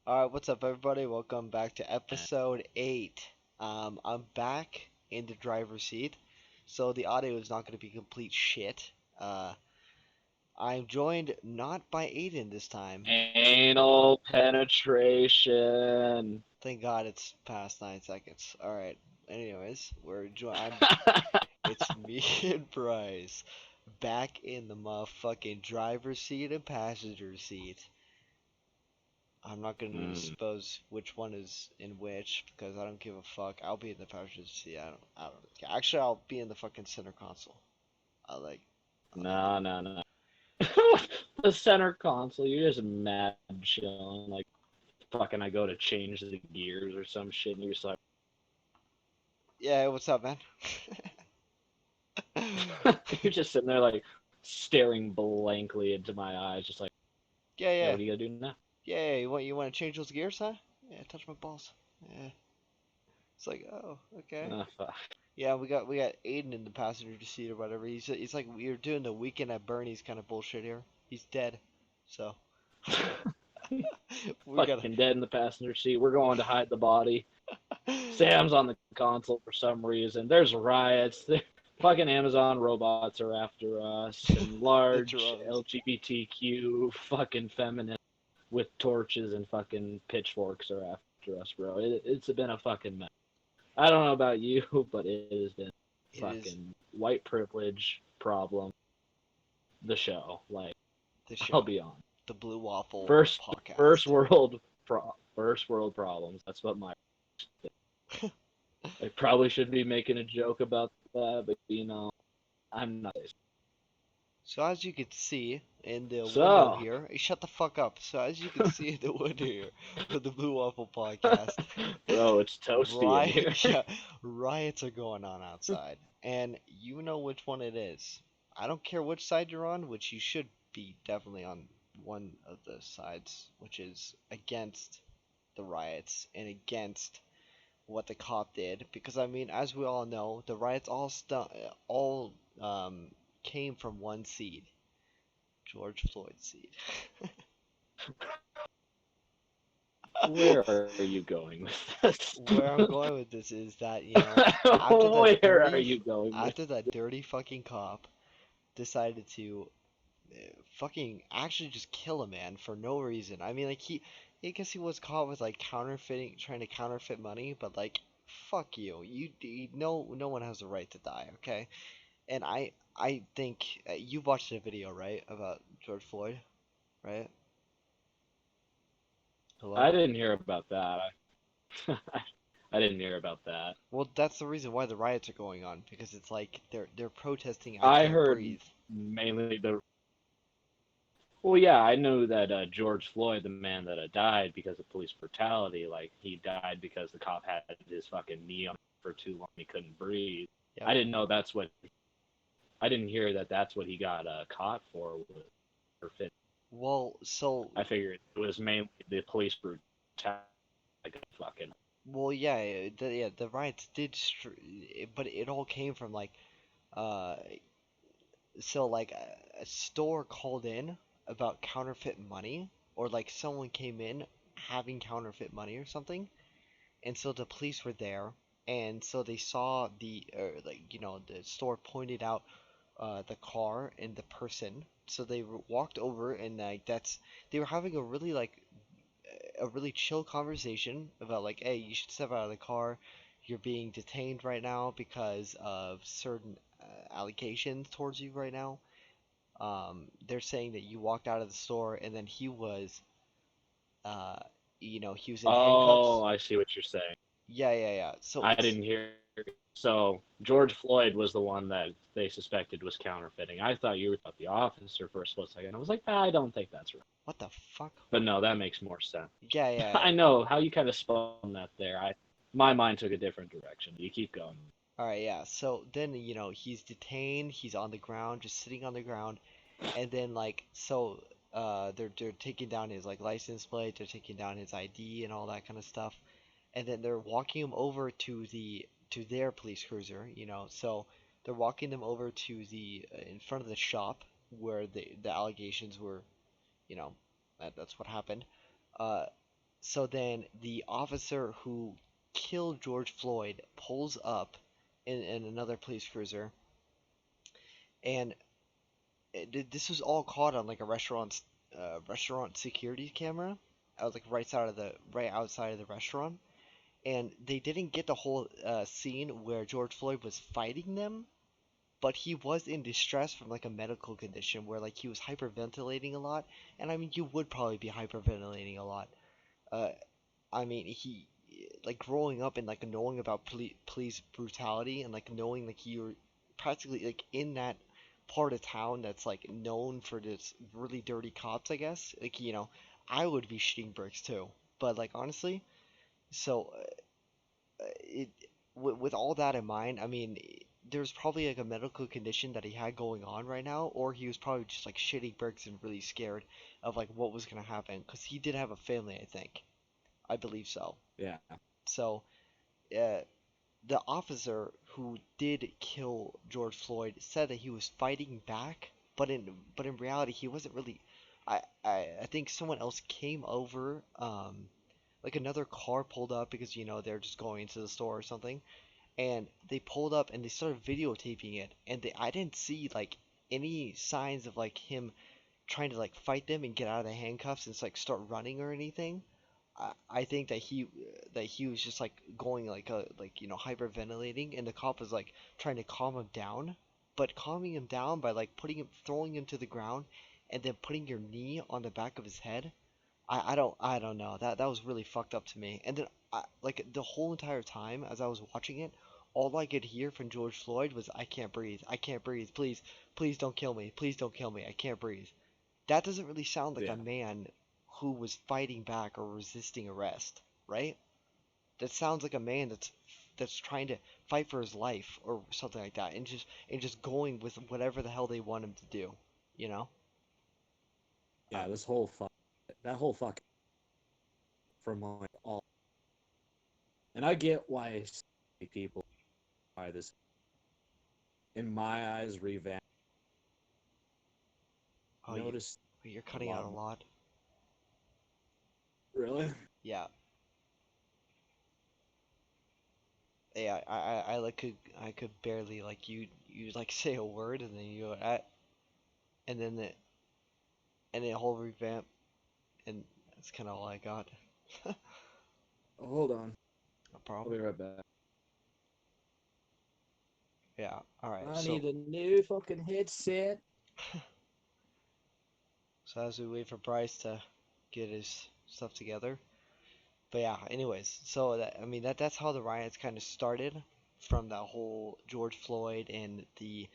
Alright, what's up, everybody? Welcome back to episode 8. I'm back in the driver's seat, so the audio is not going to be complete shit. I'm joined not by Aiden this time. Anal penetration. Thank God it's past 9 seconds. Alright, anyways, it's me and Bryce back in the motherfucking driver's seat and passenger seat. I'm not gonna Mm, dispose which one is in which because I don't give a fuck. I'll be in the passenger seat. I don't care. Actually, I'll be in the fucking center console. I like, I like that. no, no, no. The center console, you're just mad chilling. Like, fucking, I go to change the gears or some shit, and you're just like, Yeah, what's up, man? you're just sitting there, like, staring blankly into my eyes, just like, Yeah, yeah, yeah, what are you gonna do now? yeah. You want to change those gears, huh? Yeah, touch my balls. Yeah, it's like, oh, okay. Oh, fuck. Yeah, we got Aiden in the passenger seat or whatever. He's like we're doing the weekend at Bernie's kind of bullshit here. He's dead, so we gotta. Fucking dead in the passenger seat. We're going to hide the body. Sam's on the console for some reason. There's riots. Fucking Amazon robots are after us, and The large drones. LGBTQ fucking feminists with torches and fucking pitchforks are after us, bro. It's been a fucking mess. I don't know about you, but it has been It is fucking white privilege problem. The show, like, the I'll show, be on the Blue Waffle first first Podcast. world first world problems. That's what my I probably should be making a joke about that, but I'm not. So as you can see in the window So, here, shut the fuck up. So as you can see in the window here for the Blue Waffle Podcast, bro, it's toasty in here. yeah, riots are going on outside, and you know which one it is. I don't care which side you're on, which you should be definitely on one of the sides, which is against the riots and against what the cop did, because I mean, as we all know, the riots all came from one seed, George Floyd's seed. Where are you going with this? Where I'm going with this is that, after that Where are dirty, you going with? after that dirty fucking cop decided to fucking actually just kill a man for no reason. I mean, like I guess he was caught with like counterfeiting, trying to counterfeit money, but like, fuck you. No one has a right to die, okay? And I think you watched a video, right, about George Floyd, right? I Hello? didn't hear about that. I didn't hear about that. Well, that's the reason why the riots are going on because it's like they're protesting I I can't heard breathe. mainly the. Well, yeah, I know that George Floyd, the man that died because of police brutality, like he died because the cop had his fucking knee on for too long, he couldn't breathe. Yep. I didn't know that's what. I didn't hear that that's what he got caught for. Fit. Well, so I figured it was mainly the police brutality. Like fucking. yeah, the riots but it all came from like uh like a store called in about counterfeit money, or like someone came in having counterfeit money or something, and so the police were there, and so they saw the store pointed out the car and the person, so they walked over, and like they were having a really chill conversation about like, hey, you should step out of the car. You're being detained right now because of certain allegations towards you right now. They're saying that you walked out of the store and then uh, he was in handcuffs. Oh, I see what you're saying. Yeah, yeah, yeah. So I it's didn't hear. So George Floyd was the one that they suspected was counterfeiting. I thought you were about the officer for a split second. I was like, I don't think that's right. what the fuck? But no, that makes more sense. Yeah, yeah. I know how you kind of spun that there. My mind took a different direction. You keep going. All right, yeah. So then, he's detained. He's on the ground, just sitting on the ground, and then they're taking down his like license plate. They're taking down his ID and all that kind of stuff, and then they're walking him over to their police cruiser. So they're walking them over to the in front of the shop where the allegations were. You know, that's what happened. Uh, So then the officer who killed George Floyd pulls up in another police cruiser, and this was all caught on like a restaurant security camera. I was like right outside of the restaurant, and they didn't get the whole scene where George Floyd was fighting them, but he was in distress from like a medical condition where like he was hyperventilating a lot, and I mean you would probably be hyperventilating a lot. Uh, I mean he like growing up and like knowing about police brutality and like knowing like you're practically like in that part of town that's like known for this really dirty cops, I guess. Like I would be shitting bricks too. But like honestly, so it with all that in mind, I mean, there's probably like a medical condition that he had going on right now, or he was probably just like shitting bricks and really scared of like what was gonna happen, because he did have a family, I think. I believe so. Yeah. So, uh, the officer who did kill George Floyd said that he was fighting back, but in reality he wasn't really. I think someone else came over, like another car pulled up because they're just going to the store or something, and they pulled up and they started videotaping it, and I didn't see like any signs of like him trying to like fight them and get out of the handcuffs and like start running or anything. I think that he was just like going like hyperventilating, and the cop was like trying to calm him down, but calming him down by like throwing him to the ground and then putting your knee on the back of his head. I don't know. That was really fucked up to me. And then like the whole entire time as I was watching it, all I could hear from George Floyd was I can't breathe. I can't breathe. Please don't kill me. Please don't kill me. I can't breathe. That doesn't really sound like a Yeah. man who was fighting back or resisting arrest, right? That sounds like a man that's trying to fight for his life or something like that, and just going with whatever the hell they want him to do, you know? Uh, Yeah. This whole that whole fucking from like all, and I get why people why this in my eyes revamp. oh, Notice you're a cutting out lot a more. lot. Really? Yeah, yeah. I could barely like you like say a word and then you go and then the whole revamp, and that's kind of all I got. Oh, hold on. No I'll problem. be right back. Yeah. All right. I So need a new fucking headset. so as we wait for Bryce to get his stuff together. But yeah, anyways, so I mean that's how the riots kind of started, from that whole George Floyd and the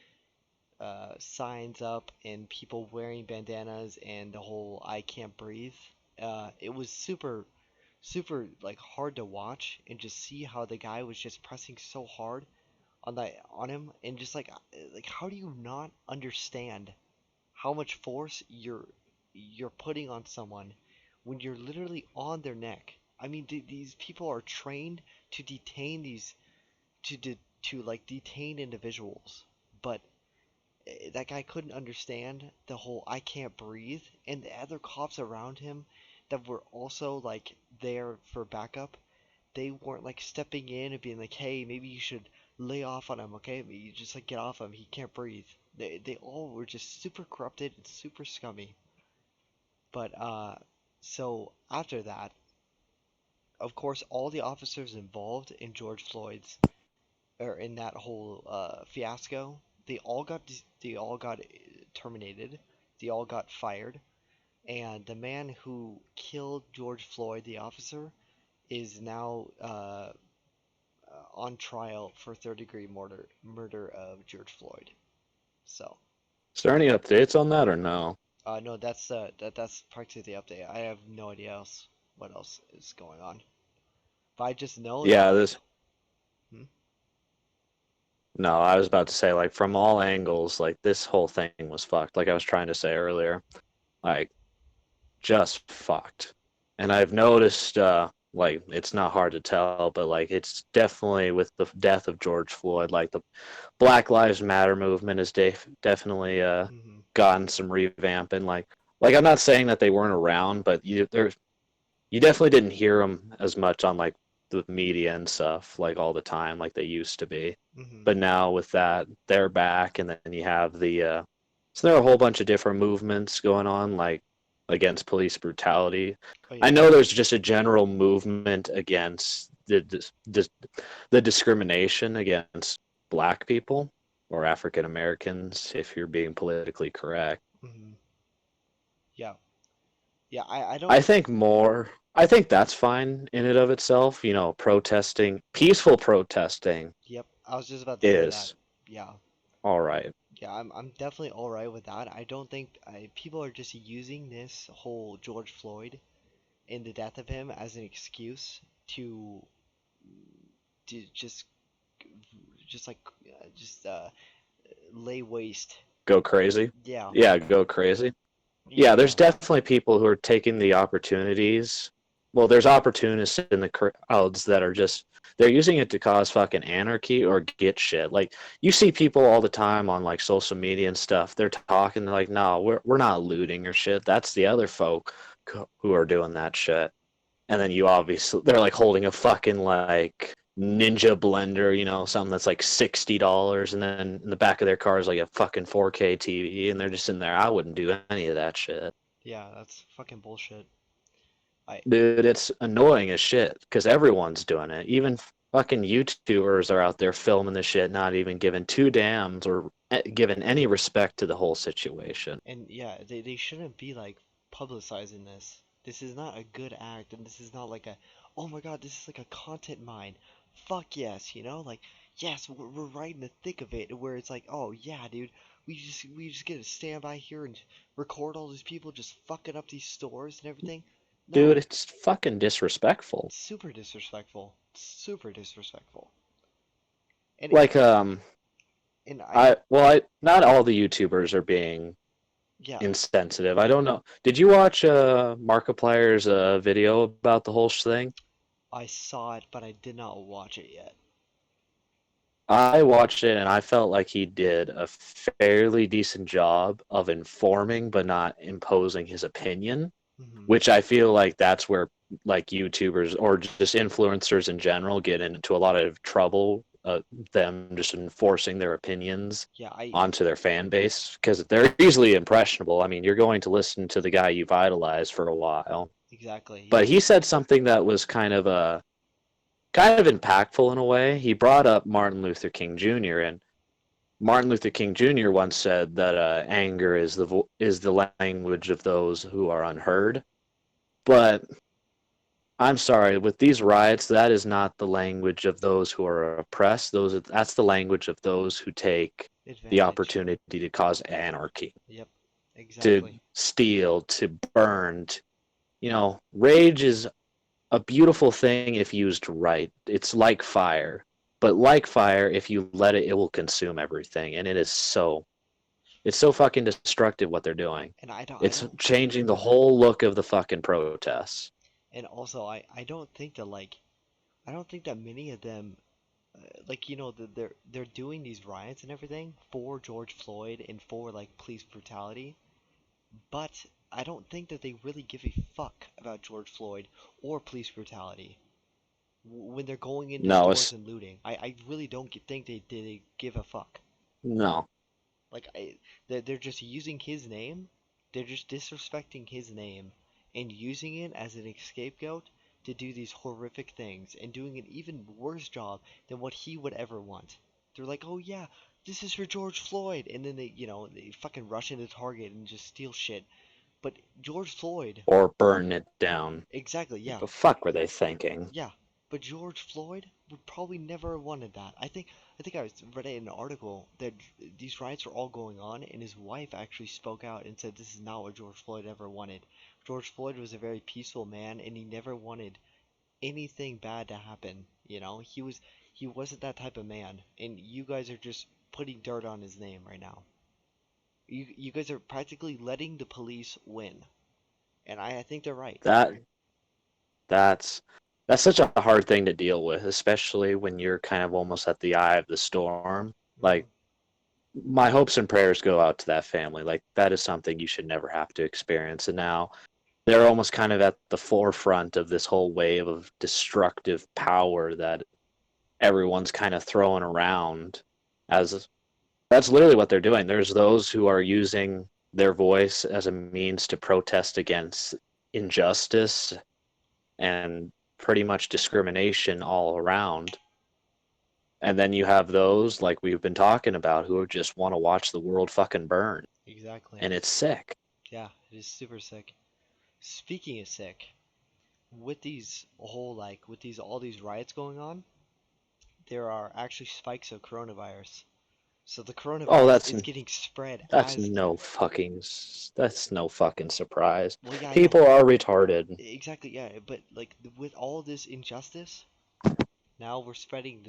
signs up and people wearing bandanas and the whole I can't breathe. It was super like hard to watch and just see how the guy was just pressing so hard on him, and just like how do you not understand how much force you're putting on someone when you're literally on their neck. I mean, these people are trained to detain these to like detain individuals, but that guy couldn't understand the whole I can't breathe, and the other cops around him that were also like there for backup, they weren't like stepping in and being like, hey, maybe you should lay off on him, okay? You just like get off him. He can't breathe. They all were just super corrupted and super scummy. But so after that, of course, all the officers involved in George Floyd's or in that whole fiasco, they all got terminated. They all got fired, and the man who killed George Floyd, the officer, is now on trial for third-degree murder of George Floyd. So, Is there any updates on that or no? no, that's practically the update. I have no idea what else is going on. But I just know that Yeah, like, this. hmm? No, I was about to say like from all angles, like this whole thing was fucked. Like I was trying to say earlier, like just fucked. And I've noticed, like it's not hard to tell, but like it's definitely with the death of George Floyd, like the Black Lives Matter movement has definitely Hmm. gotten some revamp and like I'm not saying that they weren't around, but there's you definitely didn't hear them as much on like the media and stuff like all the time like they used to be. Hmm. But now with that, they're back, and then you have so there are a whole bunch of different movements going on like against police brutality. Oh I yeah. know there's just a general movement against the discrimination against black people or African Americans, if you're being politically correct. Hmm. Yeah. Yeah. I I don't. think more. I think that's fine in and of itself. Protesting, peaceful protesting Yep. I was just about to say that. is Yeah. all right. Yeah. I'm definitely all right with that. I don't think people are just using this whole George Floyd and the death of him as an excuse to to just like just lay waste. Go crazy. Yeah. Yeah, go crazy. Yeah. Yeah, there's Yeah. definitely people who are taking the opportunities. Well, there's opportunists in the crowds that are just they're using it to cause fucking anarchy or get shit. Like you see people all the time on like social media and stuff. They're talking they're like, "No, we're not looting or shit. That's the other folk who are doing that shit." And then you obviously they're like holding a fucking like Ninja blender, something that's like $60, and then in the back of their car is like a fucking 4K TV, and they're just in there. I wouldn't do any of that shit. Yeah. That's fucking bullshit. I Dude, it's annoying as shit because everyone's doing it. Even fucking YouTubers are out there filming the shit, not even giving two dams or giving any respect to the whole situation. And yeah, they shouldn't be like publicizing this. This is not a good act, and this is not like a, oh my god, this is like a content mine. Fuck yes, like yes, we're right in the thick of it, where it's like, oh yeah, dude, we just get to stand by here and record all these people just fucking up these stores and everything. Dude, No, it's fucking disrespectful. super disrespectful, super disrespectful. And Like, I I don't, well, I not all the YouTubers are being yeah, insensitive. I don't know. Did you watch Markiplier's video about the whole thing? I saw it, but I did not watch it yet. I watched it and I felt like he did a fairly decent job of informing but not imposing his opinion, Hmm. which I feel like that's where like YouTubers or just influencers in general get into a lot of trouble, them just enforcing their opinions Yeah, I onto their fan base because they're easily impressionable. I mean, you're going to listen to the guy you've idolized for a while. exactly, But yeah. he said something that was kind of impactful in a way. He brought up Martin Luther King Jr. and Martin Luther King Jr. once said that anger is the language of those who are unheard. But I'm sorry, with these riots, that is not the language of those who are oppressed. That's the language of those who take the Advantage. opportunity to cause anarchy, Yep, to exactly. steal, to burn. Rage is a beautiful thing if used right. It's like fire. But like fire, if you let it, it will consume everything. And it's so fucking destructive what they're doing. And I It's don't, changing the whole look of the fucking protests. and also I don't think that I don't think that many of them, like they're doing these riots and everything for George Floyd and for like police brutality, but I don't think that they really give a fuck about George Floyd or police brutality when they're going into No, stores it's and looting. I really don't think they give a fuck. no. Like they're just using his name. They're just disrespecting his name and using it as an scapegoat to do these horrific things and doing an even worse job than what he would ever want. They're like, "Oh yeah, this is for George Floyd," and then they fucking rush into Target and just steal shit. But George Floyd, Or burn it down. exactly, What yeah, the fuck were they thinking? yeah, but George Floyd would probably never have wanted that. I think read it in an article that these riots were all going on, and his wife actually spoke out and said this is not what George Floyd ever wanted. George Floyd was a very peaceful man, and he never wanted anything bad to happen. He wasn't that type of man, and you guys are just putting dirt on his name right now. You guys are practically letting the police win, and I think they're right. That that's that's such a hard thing to deal with, especially when you're kind of almost at the eye of the storm. Hmm. Like my hopes and prayers go out to that family. Like that is something you should never have to experience. And now they're almost kind of at the forefront of this whole wave of destructive power that everyone's kind of throwing around as that's literally what they're doing. There's those who are using their voice as a means to protest against injustice and pretty much discrimination all around. And then you have those, like we've been talking about, who just want to watch the world fucking burn. Exactly. And it's sick. Yeah, it is super sick. Speaking of sick, with these whole like with these all these riots going on, there are actually spikes of coronavirus. So the Oh, coronavirus that's is getting spread that's as no fucking that's no fucking surprise. well, yeah, I know. People are retarded. Exactly, yeah, but like with all this injustice, now we're spreading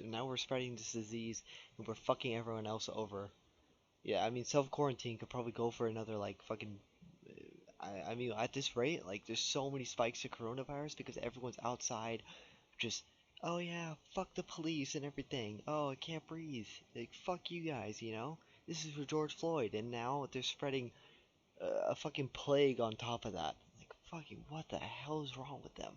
now we're spreading this disease and we're fucking everyone else over. Yeah, I mean self quarantine could probably go for another like fucking I mean at this rate, like there's so many spikes of coronavirus because everyone's outside just oh yeah, fuck the police and everything. Oh, I can't breathe. Like fuck you guys, you know? This is for George Floyd and now they're spreading a fucking plague on top of that. Like fucking what the hell is wrong with them?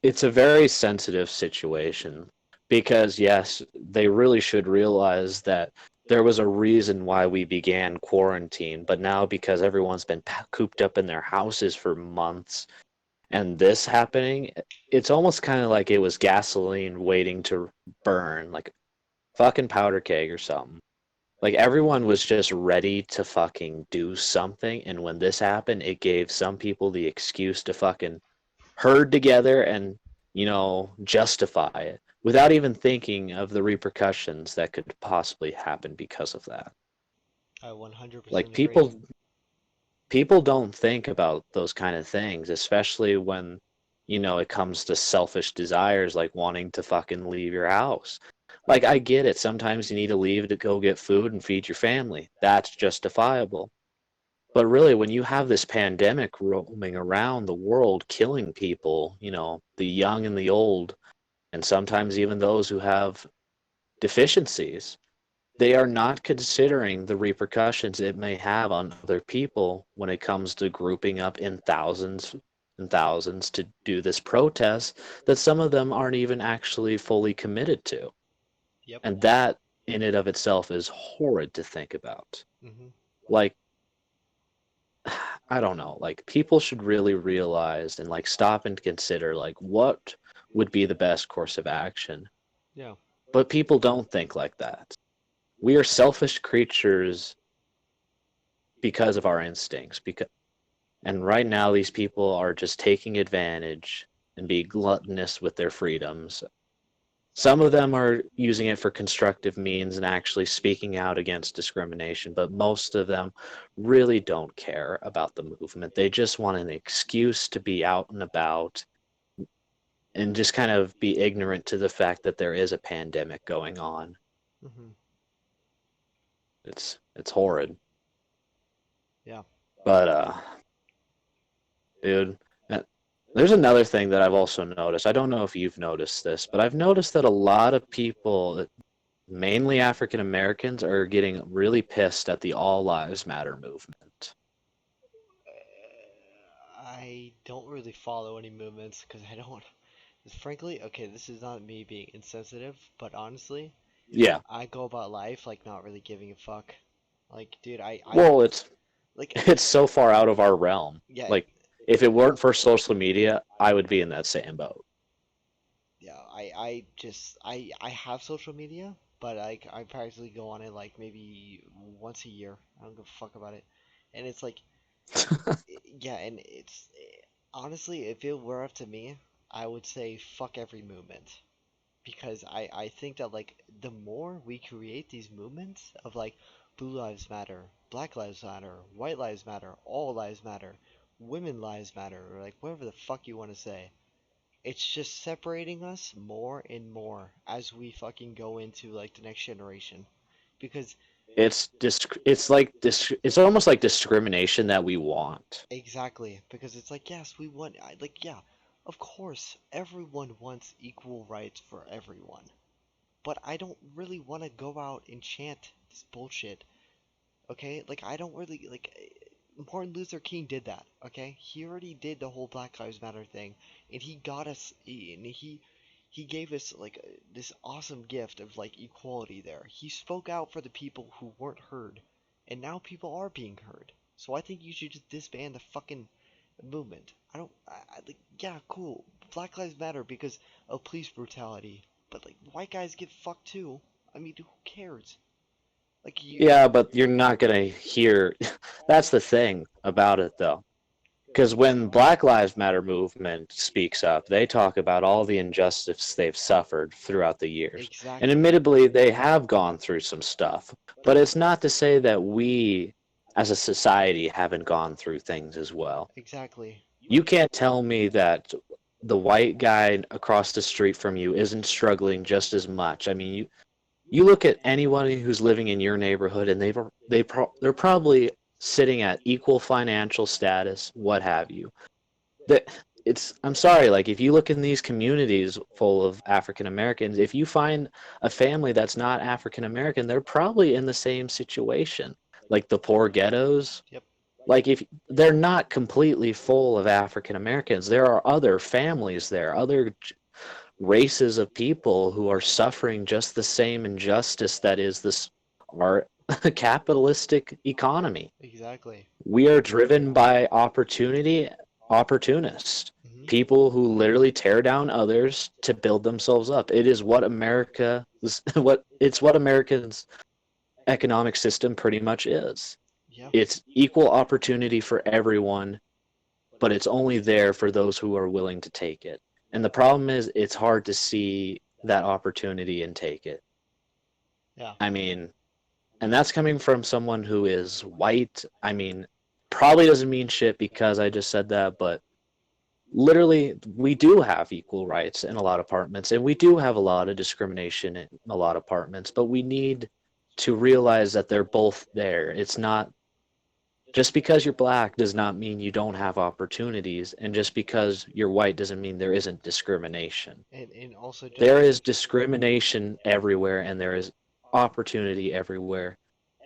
It's a very sensitive situation because, yes, they really should realize that there was a reason why we began quarantine, but now because everyone's been cooped up in their houses for months and this happening, it's almost kind of like it was gasoline waiting to burn, like fucking powder keg or something. Like everyone was just ready to fucking do something, and when this happened, it gave some people the excuse to fucking herd together and, justify it without even thinking of the repercussions that could possibly happen because of that. I Like 100% agree. people don't think about those kind of things, especially when, it comes to selfish desires like wanting to fucking leave your house. Like I get it, sometimes you need to leave to go get food and feed your family. That's justifiable. But really, when you have this pandemic roaming around the world, killing people, the young and the old, and sometimes even those who have deficiencies, they are not considering the repercussions it may have on other people when it comes to grouping up in thousands and thousands to do this protest that some of them aren't even actually fully committed to. Yep. And that in and of itself is horrid to think about. Mhm. Like, I don't know, like people should really realize and like stop and consider like what would be the best course of action. Yeah. But people don't think like that. We are selfish creatures because of our instincts. And right now, these people are just taking advantage and being gluttonous with their freedoms. Some of them are using it for constructive means and actually speaking out against discrimination, but most of them really don't care about the movement. They just want an excuse to be out and about and just kind of be ignorant to the fact that there is a pandemic going on. Mhm. It's horrid. Yeah. But dude, uh, there's another thing that I've also noticed. I don't know if you've noticed this, but I've noticed that a lot of people, mainly African Americans, are getting really pissed at the All Lives Matter movement. I don't really follow any movements because I don't. Frankly, okay, this is not me being insensitive, but honestly, Yeah. I go about life like not really giving a fuck. Like, dude, I Well, it's like, it's so far out of our realm. yeah, Like, if it weren't for social media, I would be in that same boat. yeah. I have social media, but I practically go on it like maybe once a year. I don't give a fuck about it, and it's like, yeah, and it's honestly, if it were up to me, I would say fuck every movement. Because I think that like the more we create these movements of like blue lives matter, black lives matter, white lives matter, all lives matter, women lives matter, or like whatever the fuck you want to say, it's just separating us more and more as we fucking go into like the next generation. Because It's almost like discrimination that we want. exactly, because it's like yes, we want like yeah, of course, everyone wants equal rights for everyone. But I don't really want to go out and chant this bullshit. Okay? Like I don't really like Martin Luther King did that, okay? He already did the whole Black Lives Matter thing, and he got us, and he gave us like this awesome gift of like equality there. He spoke out for the people who weren't heard, and now people are being heard. So I think you should just disband the fucking movement. I don't, I like, yeah, cool. Black Lives Matter because of police brutality, but like white guys get fucked too. I mean, who cares? Like Yeah, but you're not gonna hear. That's the thing about it, though. Because when Black Lives Matter movement speaks up, they talk about all the injustice they've suffered throughout the years. And exactly, admittedly, they have gone through some stuff. but But it's not to say that we, as a society, haven't gone through things as well. exactly. You can't tell me that the white guy across the street from you isn't struggling just as much. I mean, you look at anyone who's living in your neighborhood, and they're probably sitting at equal financial status, what have you. That it's I'm sorry, like if you look in these communities full of African Americans, if you find a family that's not African American, they're probably in the same situation. Like the poor ghettos, Yep, like if they're not completely full of African Americans, there are other families there, other races of people who are suffering just the same injustice that is this our capitalistic economy. exactly. We are driven by opportunists, Hmm. people who literally tear down others to build themselves up. It is what America's economic system pretty much is. Yep. It's equal opportunity for everyone, but it's only there for those who are willing to take it. And the problem is, it's hard to see that opportunity and take it. Yeah. I mean, and that's coming from someone who is white. I mean, probably doesn't mean shit because I just said that, but literally, we do have equal rights in a lot of apartments, and we do have a lot of discrimination in a lot of apartments, but we need to realize that they're both there. It's not just because you're black does not mean you don't have opportunities, and just because you're white doesn't mean there isn't discrimination. And also just There is discrimination everywhere, and there is opportunity everywhere.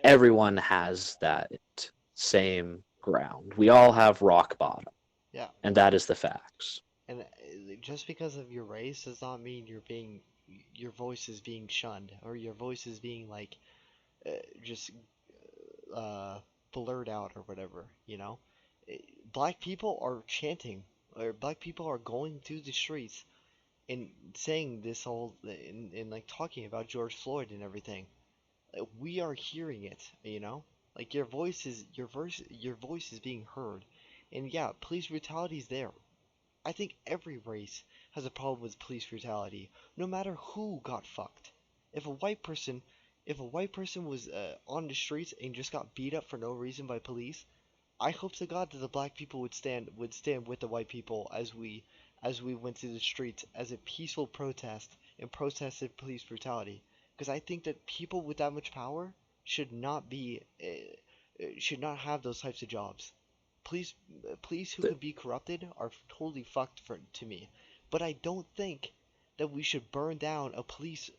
Everyone has that same ground. We all have rock bottom, yeah, and that is the facts. and just because of your race does not mean your voice is being shunned or your voice is being like uh, just uh blurred out or whatever, you know? Eh, Black people are chanting or black people are going through the streets and saying this whole and like talking about George Floyd and everything. We are hearing it, you know? Like your voice is being heard. And yeah, police brutality is there. I think every race has a problem with police brutality, no matter who got fucked. If a white person, if a white person was on the streets and just got beat up for no reason by police, I hope to God that the black people would stand with the white people as we went through the streets as a peaceful protest and protested police brutality. Because I think that people with that much power should not have those types of jobs. Police police who could be corrupted are totally fucked to me. But I don't think that we should burn down a police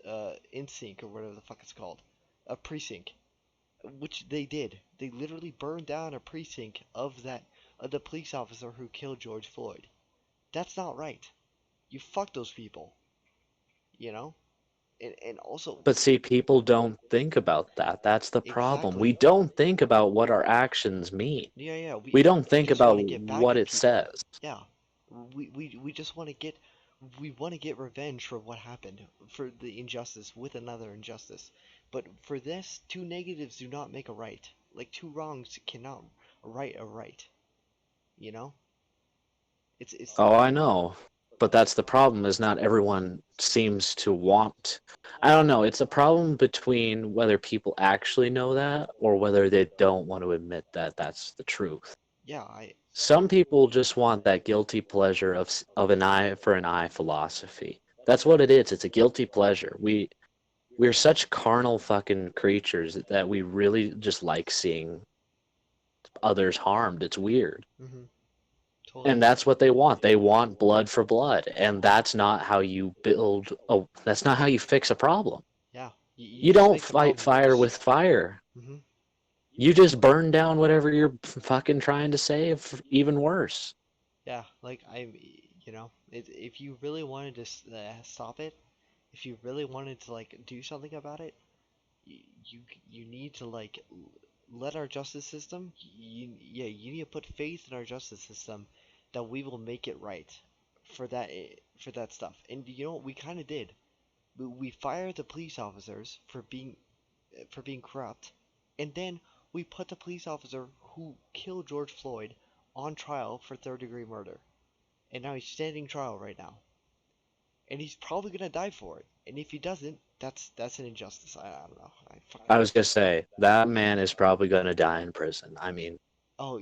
instinct or whatever the fuck it's called, a precinct, which they did. They literally burned down a precinct of the police officer who killed George Floyd. That's not right. You fuck those people, you know? And also But see, people don't think about that. That's the problem. We exactly. don't think about what our actions mean. Yeah, yeah, We don't we think just about want to get back what at it people. says. Yeah. We just want to get revenge for what happened, for the injustice with another injustice. But for this, two negatives do not make a right. Like two wrongs cannot right a right, you know? It's Oh, I know. But that's the problem is not everyone seems to want. I don't know. It's a problem between whether people actually know that or whether they don't want to admit that that's the truth. yeah, I Some people just want that guilty pleasure of an eye for an eye philosophy. That's what it is. It's a guilty pleasure. We're such carnal fucking creatures that we really just like seeing others harmed. It's weird. mhm, totally And agree. that's what they want. They want blood for blood. And that's not how you fix a problem. Yeah, you You just don't make the fight problem fire worse. with fire. Mhm. you just burn down whatever you're fucking trying to save, even worse. Yeah, like if you really wanted to stop it, if you really wanted to like do something about it, you you need to like let our justice system. You need to put faith in our justice system that we will make it right for that stuff. And you know what? We kind of did. We fired the police officers for being corrupt, and then we put the police officer who killed George Floyd on trial for third-degree murder, and now he's standing trial right now, and he's probably gonna die for it. And if he doesn't, that's an injustice. I don't know. I I fucking was gonna say that man is probably gonna die in prison. I mean, oh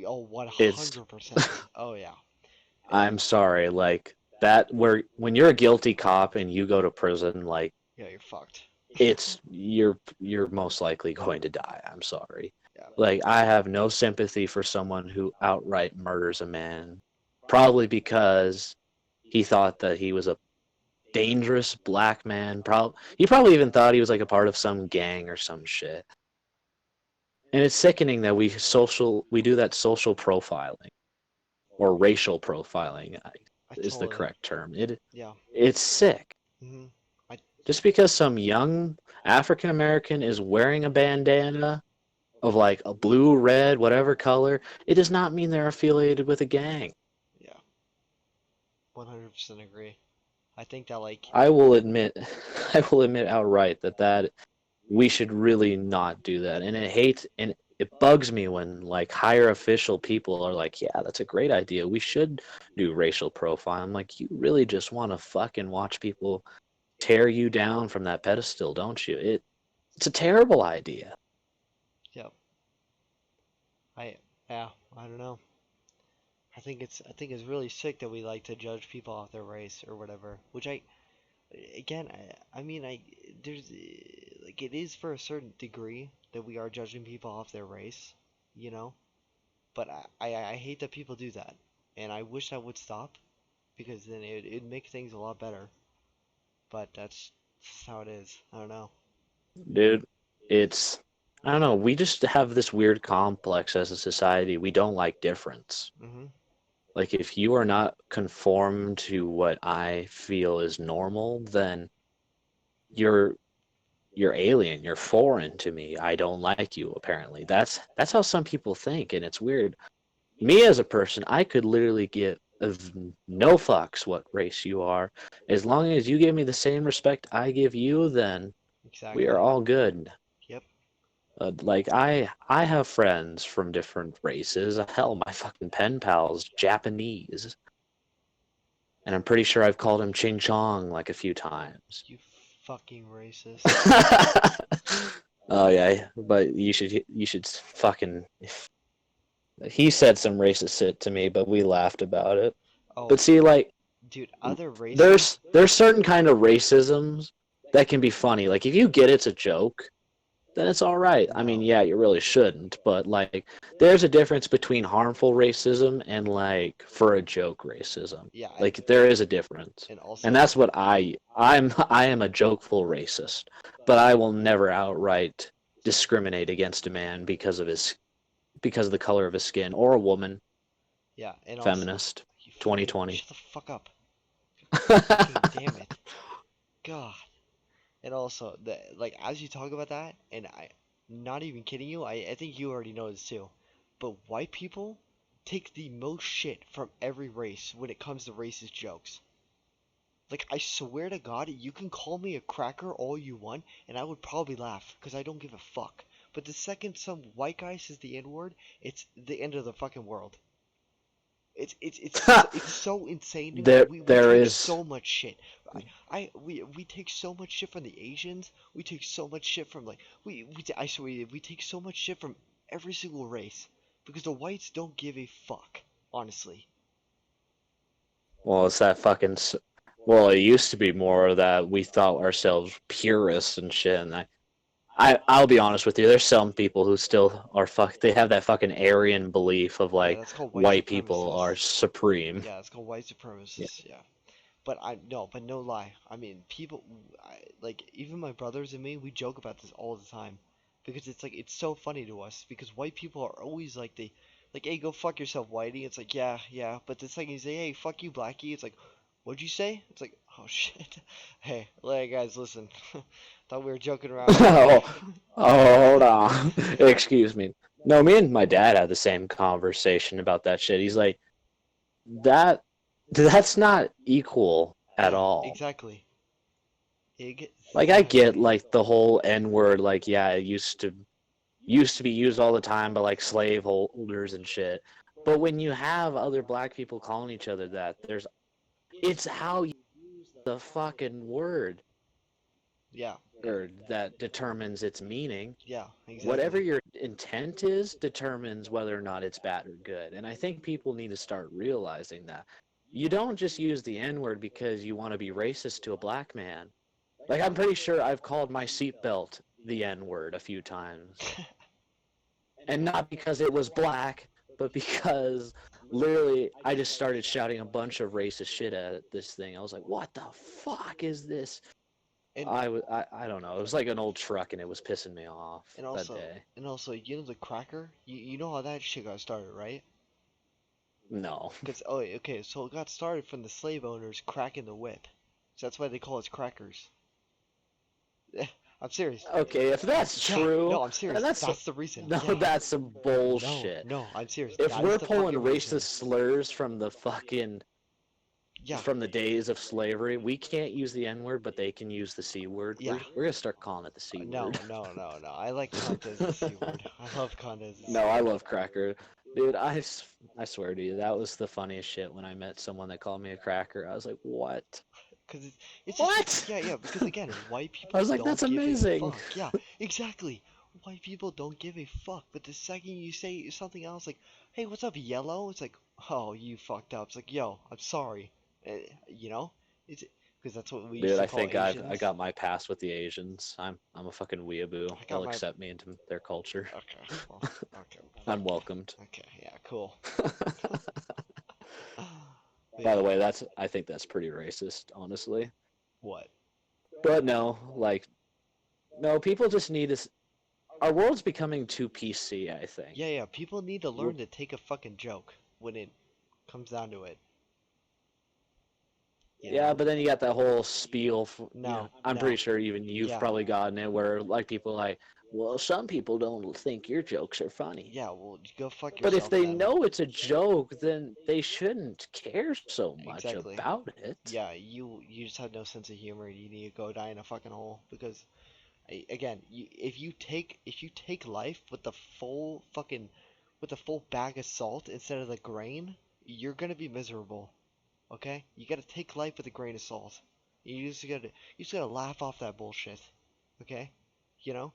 it's 100%. Oh yeah. I'm sorry, like that where when you're a guilty cop and you go to prison, like Yeah, you're fucked. it's you're most likely going to die. I'm sorry. Yeah. Like I have no sympathy for someone who outright murders a man, probably because he thought that he was a dangerous black man. He probably even thought he was like a part of some gang or some shit. And it's sickening that we do that social profiling or racial profiling I is the totally. correct term. Yeah. It's sick. Mhm. I Just because some young African American is wearing a bandana of like a blue, red, whatever color, it does not mean they're affiliated with a gang. yeah. 100% agree. I think that like I will admit, I will admit outright that we should really not do that. And it bugs me when like higher official people are like, yeah, that's a great idea. We should do racial profile. I'm like, you really just want to fucking watch people tear you down from that pedestal, don't you? It's a terrible idea. yeah. I yeah. I don't know. I think it's really sick that we like to judge people off their race or whatever. Which again, I mean, there's like it is for a certain degree that we are judging people off their race, you know. But I hate that people do that, and I wish that would stop because then it'd make things a lot better. But that's just how it is. I don't know. Dude, it's I don't know, we just have this weird complex as a society. We don't like difference. Mhm. Like if you are not conformed to what I feel is normal, then you're you're alien, you're foreign to me. I don't like you apparently. That's how some people think and it's weird. Me as a person, I could literally give of no fucks what race you are. As long as you give me the same respect I give you, then we are Exactly. all good. Yep. Like I have friends from different races. Hell, my fucking pen pal's Japanese, and I'm pretty sure I've called him Ching Chong like a few times. You fucking racist. Oh yeah, but you should fucking. He said some racist shit to me, but we laughed about it. Oh, But see, like dude, other races. there's certain kind of racisms that can be funny. Like if you get it's a joke, then it's all right. I mean, No. yeah, you really shouldn't, but like there's a difference between harmful racism and like for a joke racism. Yeah, Like there is a difference. and And also, that's what I am a jokeful racist, but I will never outright discriminate against a man because of the color of his skin or a woman, yeah, and also, feminist, you fucking 2020. shut the fuck up. Fucking damn it. God. And also, like as you talk about that, and not even kidding you, I think you already know this too. But white people take the most shit from every race when it comes to racist jokes. Like I swear to God, you can call me a cracker all you want, and I would probably laugh because I don't give a fuck. But the second some white guy says the N word, it's the end of the fucking world. It's so insane to me. We There take is so much shit. We take so much shit from the Asians. We take so much shit from like I swear we take so much shit from every single race because the whites don't give a fuck. Honestly. well, it's that fucking. Well, it used to be more that we thought ourselves purists and shit, and I'll be honest with you. There's some people who still are fuck. They have that fucking Aryan belief of Yeah, like that's called white white people are supremacists. supreme. Yeah, it's called white Yeah. supremacists. Yeah. But no lie. I mean, people, like even my brothers and me, we joke about this all the time. because it's like it's so funny to us because white people are always like like, hey, go fuck yourself, whitey. It's like, yeah, yeah, but the second you say, hey, fuck you, blackie, it's like, what'd you say? It's like, oh shit. Hey, guys, listen. Thought we were joking around here, okay? Oh, hold on. Excuse me. No, me and my dad had the same conversation about that shit. He's like, that that's not equal at Yeah, all. exactly. Like I get Exactly. like the whole N word, like yeah, it used to be used all the time by like slave holders and shit. But when you have other black people calling each other that, there's it's how you use the fucking word Yeah, or that determines its meaning. yeah, Whatever exactly. your intent is determines whether or not it's bad or good. And I think people need to start realizing that. You don't just use the N word because you want to be racist to a black man. Like, I'm pretty sure I've called my seatbelt the N word a few times. And not because it was black, but because literally I just started shouting a bunch of racist shit at this thing. I was like, what the fuck is this? And I don't know. It was like an old truck and it was pissing me off and that also day. and also, you know the cracker? You know how that shit got started, right? No. Cause oh okay, so it got started from the slave owners cracking the whip. So that's why they call us crackers. I'm serious. Okay, if that's Yeah, true, no, I'm then serious. that's That's the reason. no, Yeah. that's some No, bullshit. no, I'm serious. If That is we're the pulling fucking racist reason. slurs from the fucking Yeah, from the days of slavery, we can't use the N word, but they can use the C word. yeah. We're gonna start calling it the C No, word. no, no, no. I like cunt as the C word. I love cunt as the No, C I word. love cracker. Dude, I swear to you, that was the funniest shit when I met someone that called me a cracker. I was like, what? Cause it's just What? yeah, yeah. Because again, white I people was like, that's don't give a amazing. fuck. Yeah, exactly. White people don't give a fuck. But the second you say something else, like, "Hey, what's up, yellow?" It's like, "Oh, you fucked up." It's like, "Yo, I'm sorry." You know, it's because that's what we used Dude, to I call think I Asians. got my pass with the Asians. I'm a fucking weeaboo. I got They'll my accept me into their culture. okay. Well, okay, I'm welcomed. okay, yeah, cool. But By the yeah, way, that's I think that's pretty racist, honestly. what? But no, like no, people just need to. Our world's becoming too PC. I think. Yeah, yeah. People need to learn to take a fucking joke when it comes down to it. You Yeah, know? but then you got that whole spiel. No, I'm pretty no. sure even you've Yeah, probably gotten it where like people like, well, some people don't think your jokes are funny. yeah. Well, go fuck But if yourself they then. know it's a joke, then they shouldn't care so much Exactly. about it. Yeah, you just have no sense of humor. You need to go die in a fucking hole because again, if you take life with the full fucking with the full bag of salt instead of the grain, you're gonna be miserable. Okay? You gotta take life with a grain of salt. You just gotta laugh off that bullshit. Okay? You know?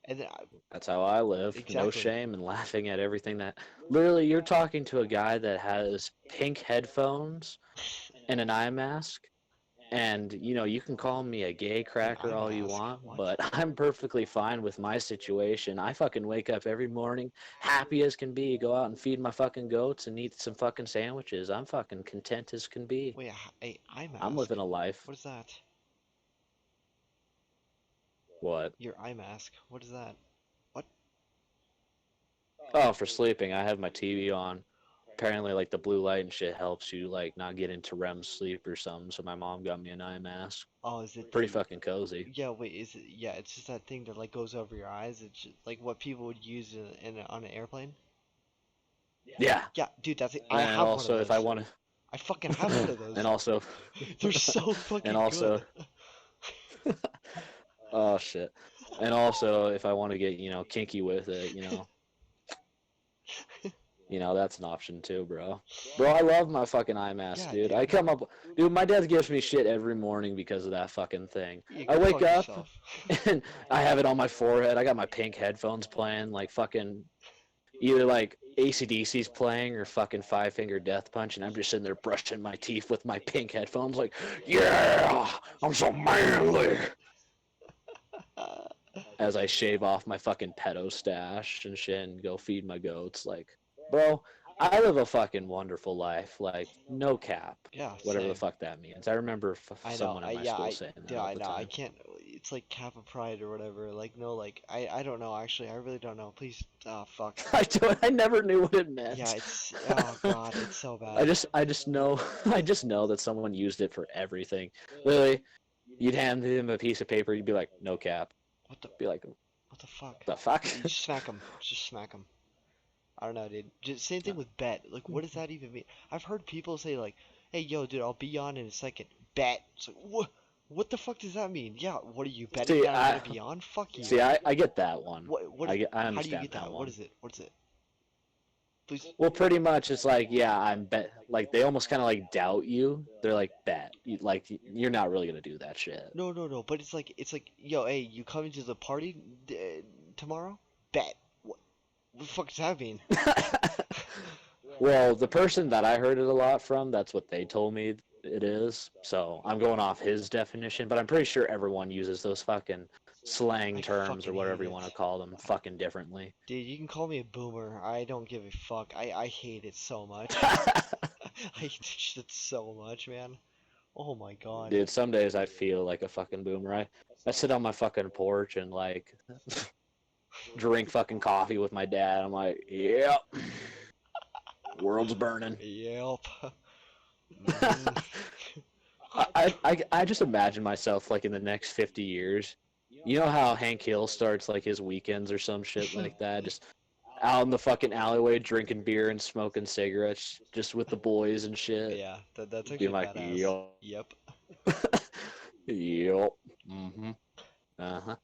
And then That's how I live. No exactly. shame and laughing at everything that. Literally, you're talking to a guy that has pink headphones and an eye mask. And, you can call me a gay An cracker eye all you mask. want, What? but I'm perfectly fine with my situation. I fucking wake up every morning happy as can be, go out and feed my fucking goats and eat some fucking sandwiches. I'm fucking content as can be. Wait, a eye I'm mask? living a life. What is that? What? Your eye mask. What is that? What? Oh, for sleeping, I have my TV on. Apparently, like, the blue light and shit helps you, like, not get into REM sleep or something, so my mom got me an eye mask. Oh, is it Pretty the fucking cozy. yeah, wait, is it yeah, it's just that thing that like goes over your eyes. It's just, like what people would use on an airplane. Yeah. Yeah, dude, that's it. I And have one of also, if I those. want I fucking have one of to. those. and also. They're so and fucking also. good. Oh shit. And also, if I want to get kinky with it, that's an option too, bro. Bro, I love my fucking eye mask, Yeah, dude. dude. I come up, dude. My dad gives me shit every morning because of that fucking thing. Yeah, I go wake fuck up yourself. and I have it on my forehead. I got my pink headphones playing, like fucking either like ACDC's playing or fucking Five Finger Death Punch, and I'm just sitting there brushing my teeth with my pink headphones, like, yeah, I'm so manly. As I shave off my fucking pedo stash and shit and go feed my goats. Like, bro, I live a fucking wonderful life. Like, no cap. Yeah, Whatever the same. fuck that means. I remember I know. someone I in my yeah. school saying Dude, that all I the know. I time. can't. it's like Kappa Pride or whatever. Like no, like I don't know actually. I really don't know. Please, oh fuck. I never knew what it Yeah, meant. it's oh god, it's so I bad. just know I just know that someone used it for everything. Literally, you'd hand him a piece of paper, you'd be like, no cap. What the Be like, what the fuck? the fuck? You just smack him. Just smack him. I don't know, dude. Just same thing with bet. Like, what does that even mean? I've heard people say like, "Hey, yo, dude, I'll be on in a second." Bet. It's like, what? What the fuck does that mean? Yeah, what are you betting See, that I'm gonna be on? Fuck you. I get that one. What is? I How do you understand get that that? What one. is it? What is it? Please. Well, pretty much it's like, yeah, I'm bet. Like they almost kind of like doubt you. They're like, bet. Like you're not really gonna do that shit. No, no, no. But it's like, yo, hey, you coming to the party tomorrow? Bet. What the fuck does that mean? Well, the person that I heard it a lot from, that's what they told me it is. So I'm going off his definition, but I'm pretty sure everyone uses those fucking slang I terms or fucking hate whatever you it. want to call them fucking differently. Dude, you can call me a boomer. I don't give a fuck. I hate it so much. I hate this shit so much, man. Oh my god. Dude, some days I feel like a fucking boomer. I sit on my fucking porch and like drink fucking coffee with my dad. I'm like, yep, world's burning. Yep. Mhm. I just imagine myself like in the next 50 years. You know how Hank Hill starts like his weekends or some shit like that, just out in the fucking alleyway drinking beer and smoking cigarettes, just with the boys and shit. Yeah, that's Being actually like, badass. yup, Yep. yup, mhm, uh huh,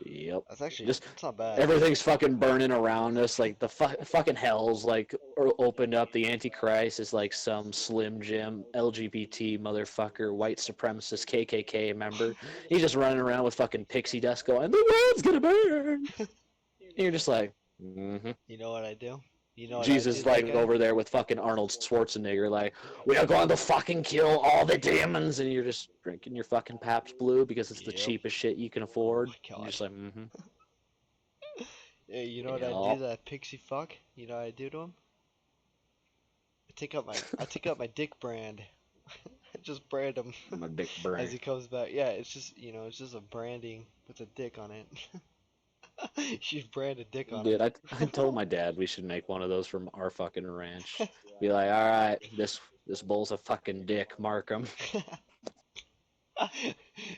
yep. Just That's not bad. everything's fucking burning around us. Like the fucking hell's like opened up. The Antichrist is like some Slim Jim LGBT motherfucker, white supremacist KKK member. He's just running around with fucking pixie dust, going, "The world's gonna burn." And you're just like, mm-hmm. You know what I do? You know what I do Jesus to that like guy? over there with fucking Arnold Schwarzenegger, like, "We are going to fucking kill all the demons," and you're just drinking your fucking Pabst Blue because it's the Yep. cheapest shit you can Oh afford. my And you're god. just like, mm-hmm. Yeah, you know what I do Yep. to that pixie fuck? You know what I do to him? I take up my dick brand. I just brand him My big as brain. he comes back. Yeah, it's just it's just a branding with a dick on it. She's branded dick on him. Dude, I told my dad we should make one of those from our fucking ranch. Be like, all right, this bull's a fucking dick. Mark him.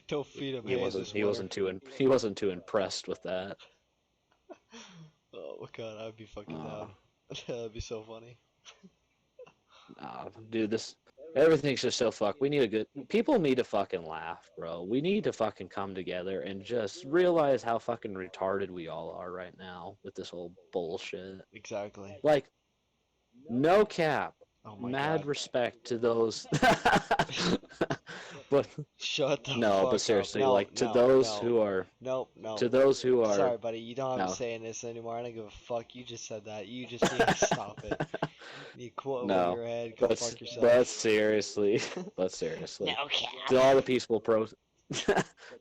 Don't feed him He hay wasn't this he winter. wasn't too he wasn't too impressed with that. Oh my god, I'd be fucking Uh, down. That'd be so funny. nah, dude, this everything's just so fucked. We need a good people need to fucking laugh, bro. We need to fucking come together and just realize how fucking retarded we all are right now with this whole bullshit. Exactly. Like, no cap. Oh my Mad god. respect to those. But Shut the no, but fuck up. seriously, No, like no, no. Nope, to no. those who are Sorry, buddy. You don't have to no, say this anymore. I don't give a fuck. You just said that. You just need to stop it. You need to quote in no, your head. Go fuck but yourself. seriously, but No seriously, cap. to all the peaceful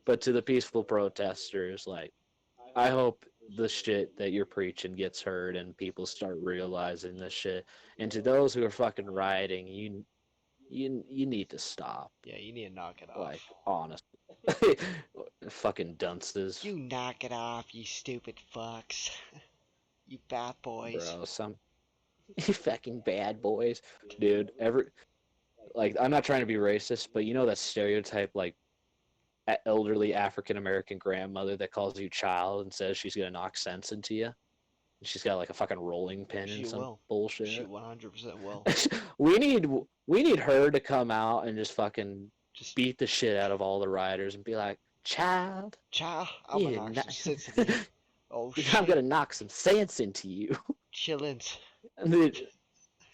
but to the peaceful protesters, like I hope the shit that you're preaching gets heard and people start realizing this shit. And to those who are fucking rioting, you need to stop. Yeah, you need to knock it Like, off. honestly. Fucking dunces. You knock it off, you stupid fucks. You bat boys. Bro, you fucking bad boys. Dude, like, I'm not trying to be racist, but you know that stereotype, like, elderly African American grandmother that calls you child and says she's gonna knock sense into you? She's got, like, a fucking rolling pin She and some will. She bullshit. 100% will. we need we need her to come out and just fucking Just, beat the shit out of all the rioters and be like, child, child, I'm gonna you knock some not, sense into you. Oh I'm shit. gonna knock some sense into you. Chillins. And the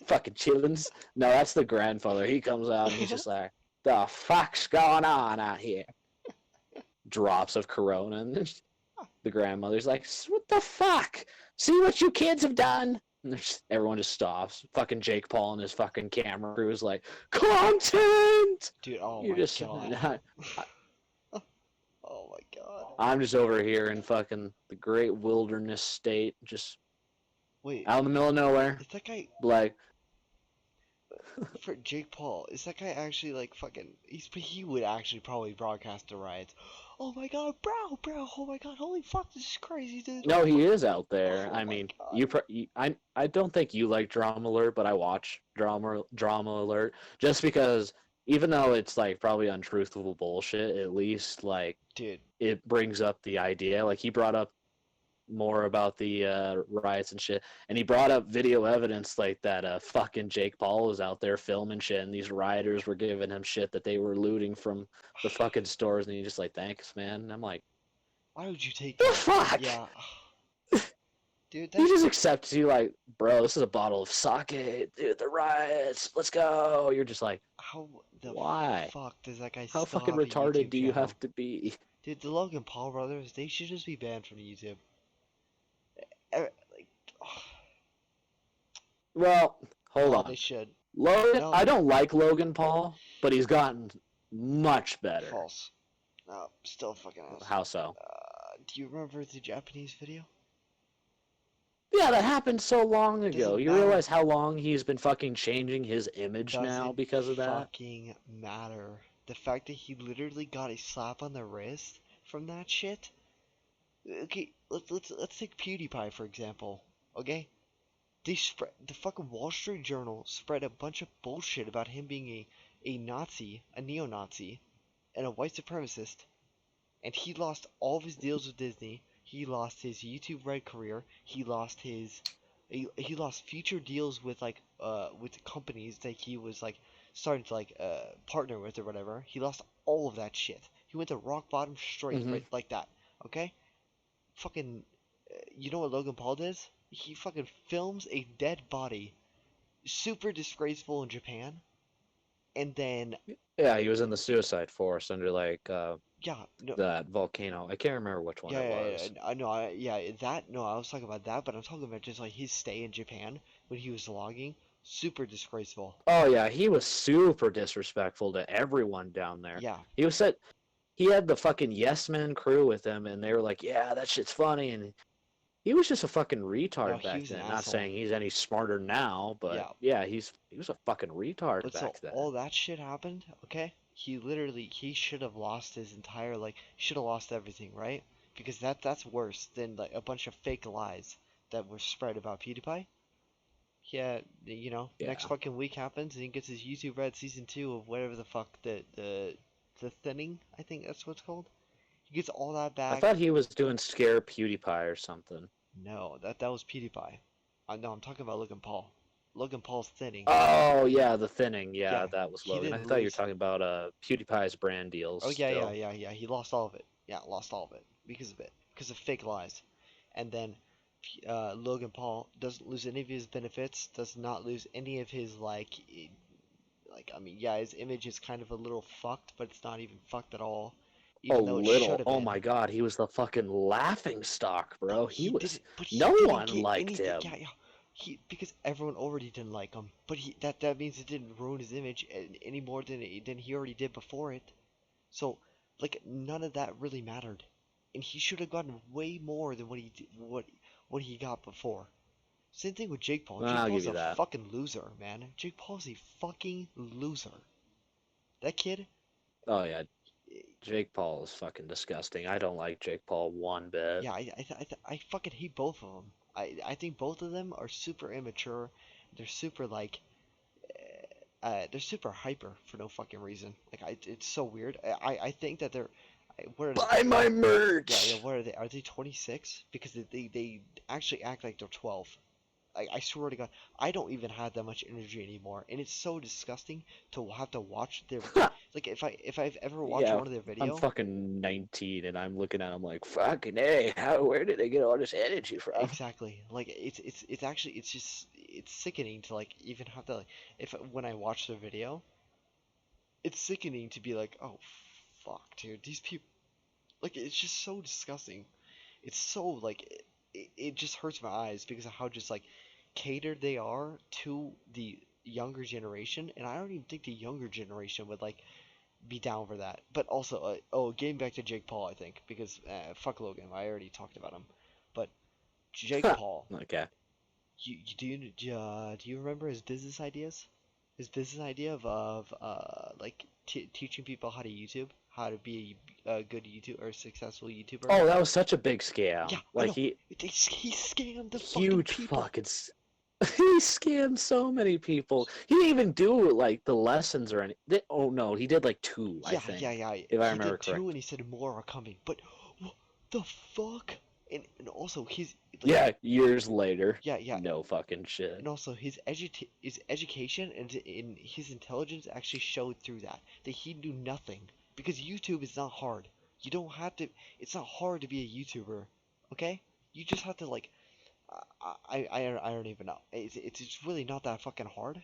fucking chillins. No, that's the grandfather. He comes out and he's just like, the fuck's going on out here? Drops of Corona. And the grandmother's like, what the fuck? See what you kids have done? And everyone just stops. Fucking Jake Paul and his fucking camera crew is like, content! Dude, oh You're my just, god. Oh my god. I'm just over here in fucking the great wilderness state, just Wait, out in the middle of nowhere. is that guy? Like, For Jake Paul, is that guy actually like fucking? He would actually probably broadcast the riots. Oh my god, bro! Oh my god, holy fuck, this is crazy, dude! No, he is out there. Oh I my mean, god, I don't think you like Drama Alert, but I watch Drama Alert just because even though it's like probably untruthful bullshit, at least like dude. it brings up the idea. Like he brought up more about the riots and shit, and he brought up video evidence like that fucking Jake Paul was out there filming shit, and these rioters were giving him shit that they were looting from the fucking stores, and he just like, thanks, man. And I'm like, Why would you take the that? fuck? Yeah, dude, He that's just accepts you like, bro, this is a bottle of sake, dude. The riots, let's go. You're just like, how the why? fuck does that guy How still fucking have a retarded YouTube do you channel? have to be? Dude, the Logan Paul brothers, they should just be banned from YouTube. Like, Well, hold oh, they on. should. Logan, No, I don't like Logan Paul, but he's gotten much better. false. No, still fucking ass. How so? Do you remember the Japanese video? Yeah, that happened so long ago. Doesn't You matter. realize how long he's been fucking changing his image now Doesn't because of that? fucking matter. The fact that he literally got a slap on the wrist from that shit. Okay, let's take PewDiePie for example. Okay, they spread the fucking Wall Street Journal spread a bunch of bullshit about him being a Nazi, a neo-Nazi, and a white supremacist, and he lost all of his deals with Disney. He lost his YouTube Red career. He lost future deals with companies that he was like starting to partner with or whatever. He lost all of that shit. He went to rock bottom straight Mm-hmm. right like that. Okay? Fucking you know what Logan Paul does? He fucking films a dead body, super disgraceful in Japan, and then Yeah, he was in the Suicide Forest under like yeah, no, that volcano. I can't remember which one yeah, it yeah, was. yeah, I know, yeah, that, no, I was talking about that, but I'm talking about just like his stay in Japan when he was vlogging, super disgraceful. Oh yeah, he was super disrespectful to everyone down there. Yeah, He was said he had the fucking Yes Men crew with him, and they were like, "Yeah, that shit's funny," and he was just a fucking no, retard he back was an then. Not asshole. saying he's any smarter now, but Yeah, yeah, he was a fucking retard but so back then. all that shit happened, okay? He should have lost his entire should have lost everything, right? Because that's worse than like a bunch of fake lies that were spread about PewDiePie. Yeah, next Yeah. fucking week happens and he gets his YouTube Red season 2 of whatever the fuck the thinning, I think that's what it's called. He gets all that I back. thought he was doing Scare PewDiePie or something. No, that was PewDiePie. No, I'm talking about Logan Paul. Logan Paul's thinning. Oh yeah, the thinning. Yeah, Yeah, that was he Logan. I didn't thought you were lose. talking about PewDiePie's brand deals Oh still. yeah. He lost all of it. Yeah, lost all of it because of it, because of fake lies. And then Logan Paul doesn't lose any of his benefits. Does not lose any of his I mean, yeah, his image is kind of a little fucked, but it's not even fucked at all. A Even though it should little. have Oh been. my god, he was the fucking laughing stock, No, bro. He he was. didn't. But he No didn't one get liked anything. him. Yeah, yeah. Because everyone already didn't like him. But that means it didn't ruin his image any more than he already did before it. So, like, none of that really mattered, and he should have gotten way more than what he got before. Same thing with Jake Paul. Jake I'll give Paul's you a that. fucking loser, man. Jake Paul's a fucking loser. That kid. Oh yeah, Jake Paul is fucking disgusting. I don't like Jake Paul one bit. Yeah, I fucking hate both of them. I think both of them are super immature. They're super they're super hyper for no fucking reason. It's so weird. I think that they're what are they? Buy my Yeah. merch. What are they? Are they 26? Because they actually act like they're 12. I swear to God, I don't even have that much energy anymore, and it's so disgusting to have to watch their like if I've ever watched Yeah, one of their I'm video. fucking 19 and I'm looking at him like, fucking hey, where did they get all this energy from? Exactly. Like it's actually it's sickening to like even have to if when I watch the video, it's sickening to be like, "Oh fuck, dude. These people like it's just so disgusting." It's so it just hurts my eyes because of how just catered they are to the younger generation, and I don't even think the younger generation would be down for that. But also, getting back to Jake Paul, I think because fuck Logan, I already talked about him. But Jake Paul, Okay. do you remember his business ideas? His business idea of like teaching people how to YouTube, how to be a good YouTube or a successful YouTuber. Oh, that was such a big Yeah, scam. I Like know. He scammed the fucking huge people. fucking. He scammed so many people. He didn't even do like the lessons or any. Oh no, he did like two, I Yeah, yeah, think, yeah. if I He remember did two, and correct. he said more are coming. But what the fuck? And also he's like, Yeah, years later, yeah, yeah. no fucking shit. And also his education and in his intelligence actually showed through that he knew nothing because YouTube is not hard. You don't have to. It's not hard to be a YouTuber, okay? You just have to like. I don't even know. It's really not that fucking hard.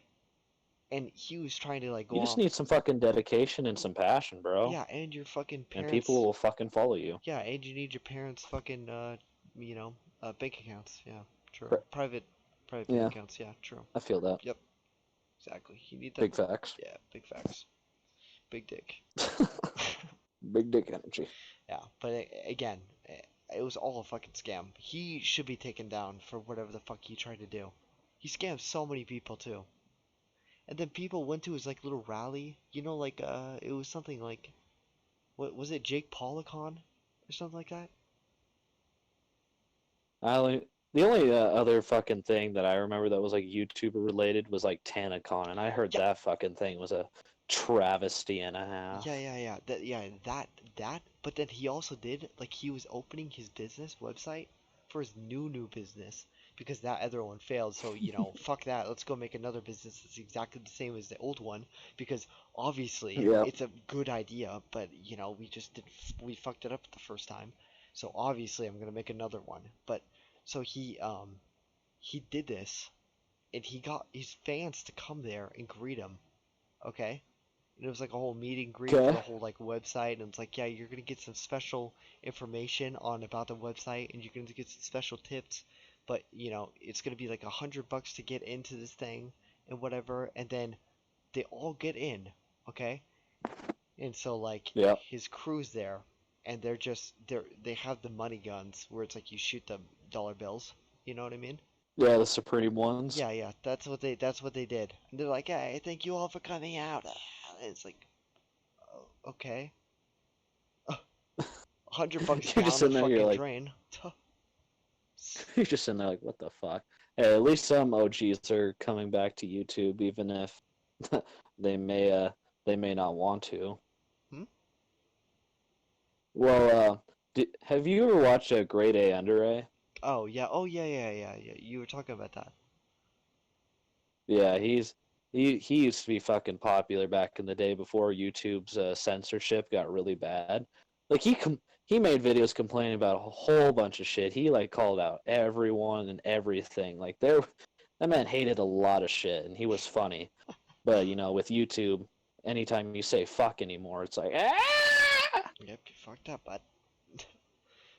And he was trying to like go You just off. need some fucking dedication and some passion, bro, Yeah, and your fucking and people parents. will fucking follow you. Yeah, and you need your parents' fucking you know, bank accounts. Yeah, true. But, Private bank yeah, accounts. Yeah, true. I feel that. Yep, exactly. You need them. Big facts. Yeah, big facts. Big dick. Big dick energy. Yeah, but again, it was all a fucking scam. He should be taken down for whatever the fuck he tried to do. He scammed so many people too. And then people went to his like little rally. You know, like it was something like what was it, Jake Paulicon or something like that? I only the only other fucking thing that I remember that was like YouTuber related was like TanaCon, and I heard Yeah, that fucking thing was a travesty and a yeah, half. yeah, yeah. That. But then he also did like he was opening his business website for his new business because that other one failed. So fuck that. Let's go make another business that's exactly the same as the old one because obviously Yep. it's a good idea, but we just did we fucked it up the first time. So obviously I'm gonna make another one. But so he did this and he got his fans to come there and greet him. Okay, and it was like a whole meet and greet for Okay. the whole like website, and it's like, yeah, you're gonna get some special information on about the website, and you're gonna get some special tips, but it's gonna be like $100 to get into this thing and whatever, and then they all get in, okay, and so like Yep. his crew's there, and they have the money guns where it's like you shoot the dollar bills, you know what I mean? Yeah, the Supreme ones. Yeah, yeah, that's what they did. And they're like, hey, thank you all for coming out. And it's like, oh, okay. $100 You're just down the sitting there. You're fucking like, drain. you're just sitting there like, what the fuck? Hey, at least some OGs are coming back to YouTube, even if they may they may not want to. Hmm? Well, have you ever watched a Grade A Under A? Oh yeah. Oh yeah, yeah, yeah, yeah. You were talking about that. Yeah, he used to be fucking popular back in the day before YouTube's censorship got really bad. Like he made videos complaining about a whole bunch of shit. He like called out everyone and everything. Like that man hated a lot of shit and he was funny. But with YouTube, anytime you say fuck anymore, it's like ah! Yep, you fucked up, bud.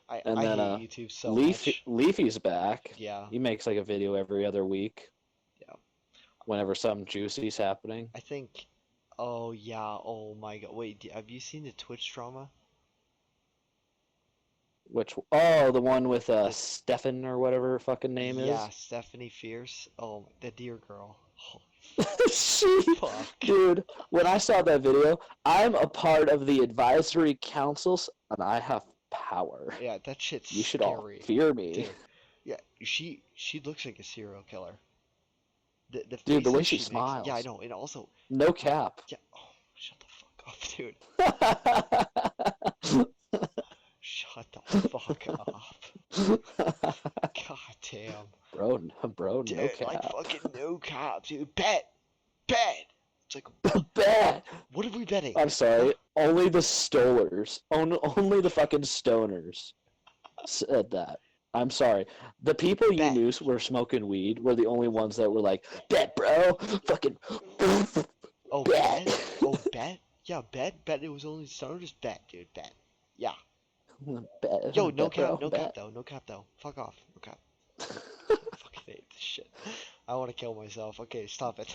I And I then hate YouTube so much. Leafy's back. Yeah, He makes like a video every other week yeah. whenever something juicy's happening. I think. Oh yeah. Oh my God. Wait, have you seen the Twitch drama? Which oh, the one with The Stefan or whatever her fucking name Yeah, is. Stephanie Fierce. Oh, the dear girl. Holy She, fuck. dude, when I saw that video, I'm a part of the advisory councils and I have power. Yeah, that shit's You should all scary, fear me. dude. Yeah, she looks like a serial killer. The Dude, the way faces she she makes. Yeah, I smiles. know. And also, No yeah, cap. yeah. Oh, shut the fuck up, dude. Shut the fuck up. God damn. bro, no Dude, like cap. fucking no cap, dude. Bet. It's like, Bet. what are we betting? I'm Huh? sorry. Only the stolers. Only the fucking stoners said that. I'm sorry. The people you Bet. knew were smoking weed were the only ones that were like, bet, bro. Fucking Oh, bet. bet? Oh, bet? Yeah, bet. It was only started. Just bet, dude. Bet. Yeah. Yo, bet, no bet, cap, bro. no cap Bet. though, no cap though. Fuck off, no cap. I fucking hate this shit. I want to kill myself. Okay, stop it.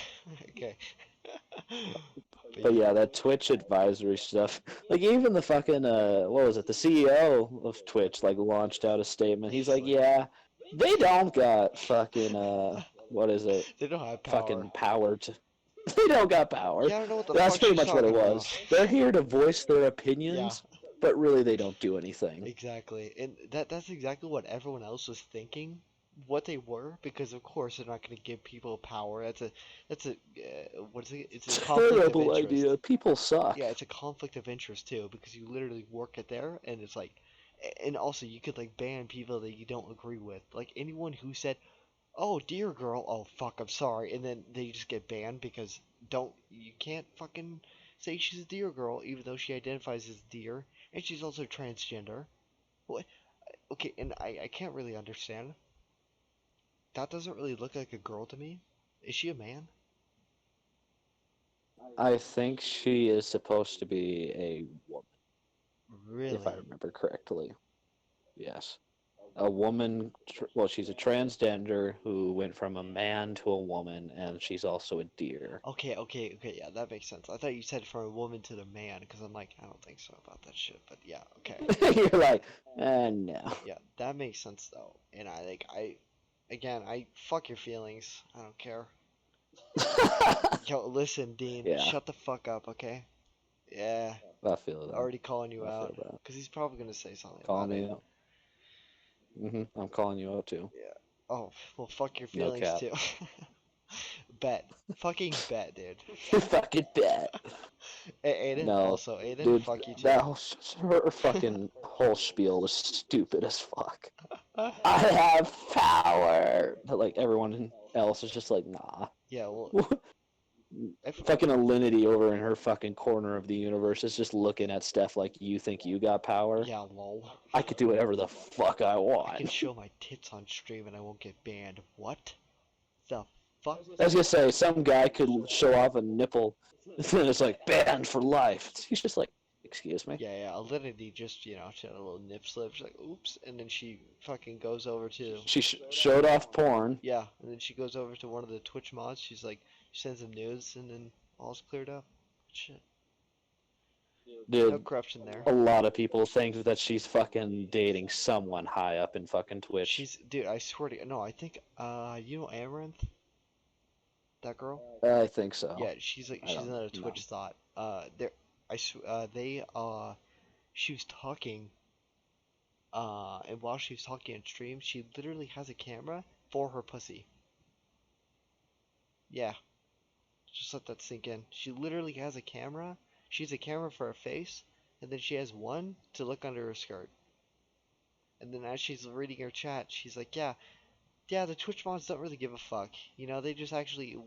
Okay. But But yeah. yeah, that Twitch advisory stuff. Like even the fucking what was it? The CEO of Twitch like launched out a statement. He's He's like, like, yeah, they don't got fucking what is it? they don't have power. Fucking power to. They don't got power. Yeah, I don't know what the That's fuck pretty she's much what it talking about. was. They're here to voice their Yeah, opinions, but really they don't do anything. exactly. And that's exactly what everyone else was thinking. What they were, because of course they're not going to give people power. That's a what is it? It's a conflict of Terrible interest. idea. People Yeah, suck. it's a conflict of interest too, because you literally work at there, and it's like, and also you could like ban people that you don't agree with. Like anyone who said, "Oh, dear girl," oh fuck, I'm sorry, and then they just get banned because you can't fucking say she's a deer girl even though she identifies as deer, and she's also transgender. What? Okay, and I can't really understand. That doesn't really look like a girl to me. Is she a man? I think she is supposed to be a woman, if I Really? remember correctly. Yes. A woman, well, she's a transgender who went from a man to a woman, and she's also a deer. Okay, yeah, that makes sense. I thought you said from a woman to the man, because I'm like, I don't think so about that shit, but yeah, okay. You're like, no. Yeah, that makes sense though. And again, I fuck your feelings. I don't care. Yo, listen, Dean, Yeah, shut the fuck up, okay? Yeah, I feel that. already calling you I out, feel that. because he's probably gonna say something Call about it. me out. I'm calling you out too. Yeah. Oh, well, fuck your No feelings cap. too. Bet. Fucking bet, dude. You fucking bet. Aiden, No, also, Aiden, dude, fuck you that too. whole, her fucking whole spiel was stupid as fuck. I have power, but like everyone else is just like, nah. Yeah, well, if Fucking Alinity over in her fucking corner of the universe is just looking at Steph like, you think you got power? yeah, lol. I could do whatever the fuck I I can want. show my tits on stream and I won't get banned. What the fuck? I was gonna say some guy could show off a nipple, and then it's like banned for life. He's just like, excuse me. Yeah, Alinity just, she had a little nip slip. She's like, oops, and then she fucking goes over to, She showed off porn. yeah, and then she goes over to one of the Twitch mods. She's like, she sends him nudes, and then all's cleared up. Shit, no Dude, corruption there. a lot of people think that she's fucking dating someone high up in fucking Twitch. Dude, I swear to, no, I think, Amaranth, that girl? I think so. Yeah, I she's don't another know. Twitch thought. She was talking, and while she was talking on stream, she literally has a camera for her pussy. Yeah, just let that sink in. She literally has a camera. She has a camera for her face, and then she has one to look under her skirt. And then as she's reading her chat, she's like, yeah, the Twitch mods don't really give a fuck. They just actually uh,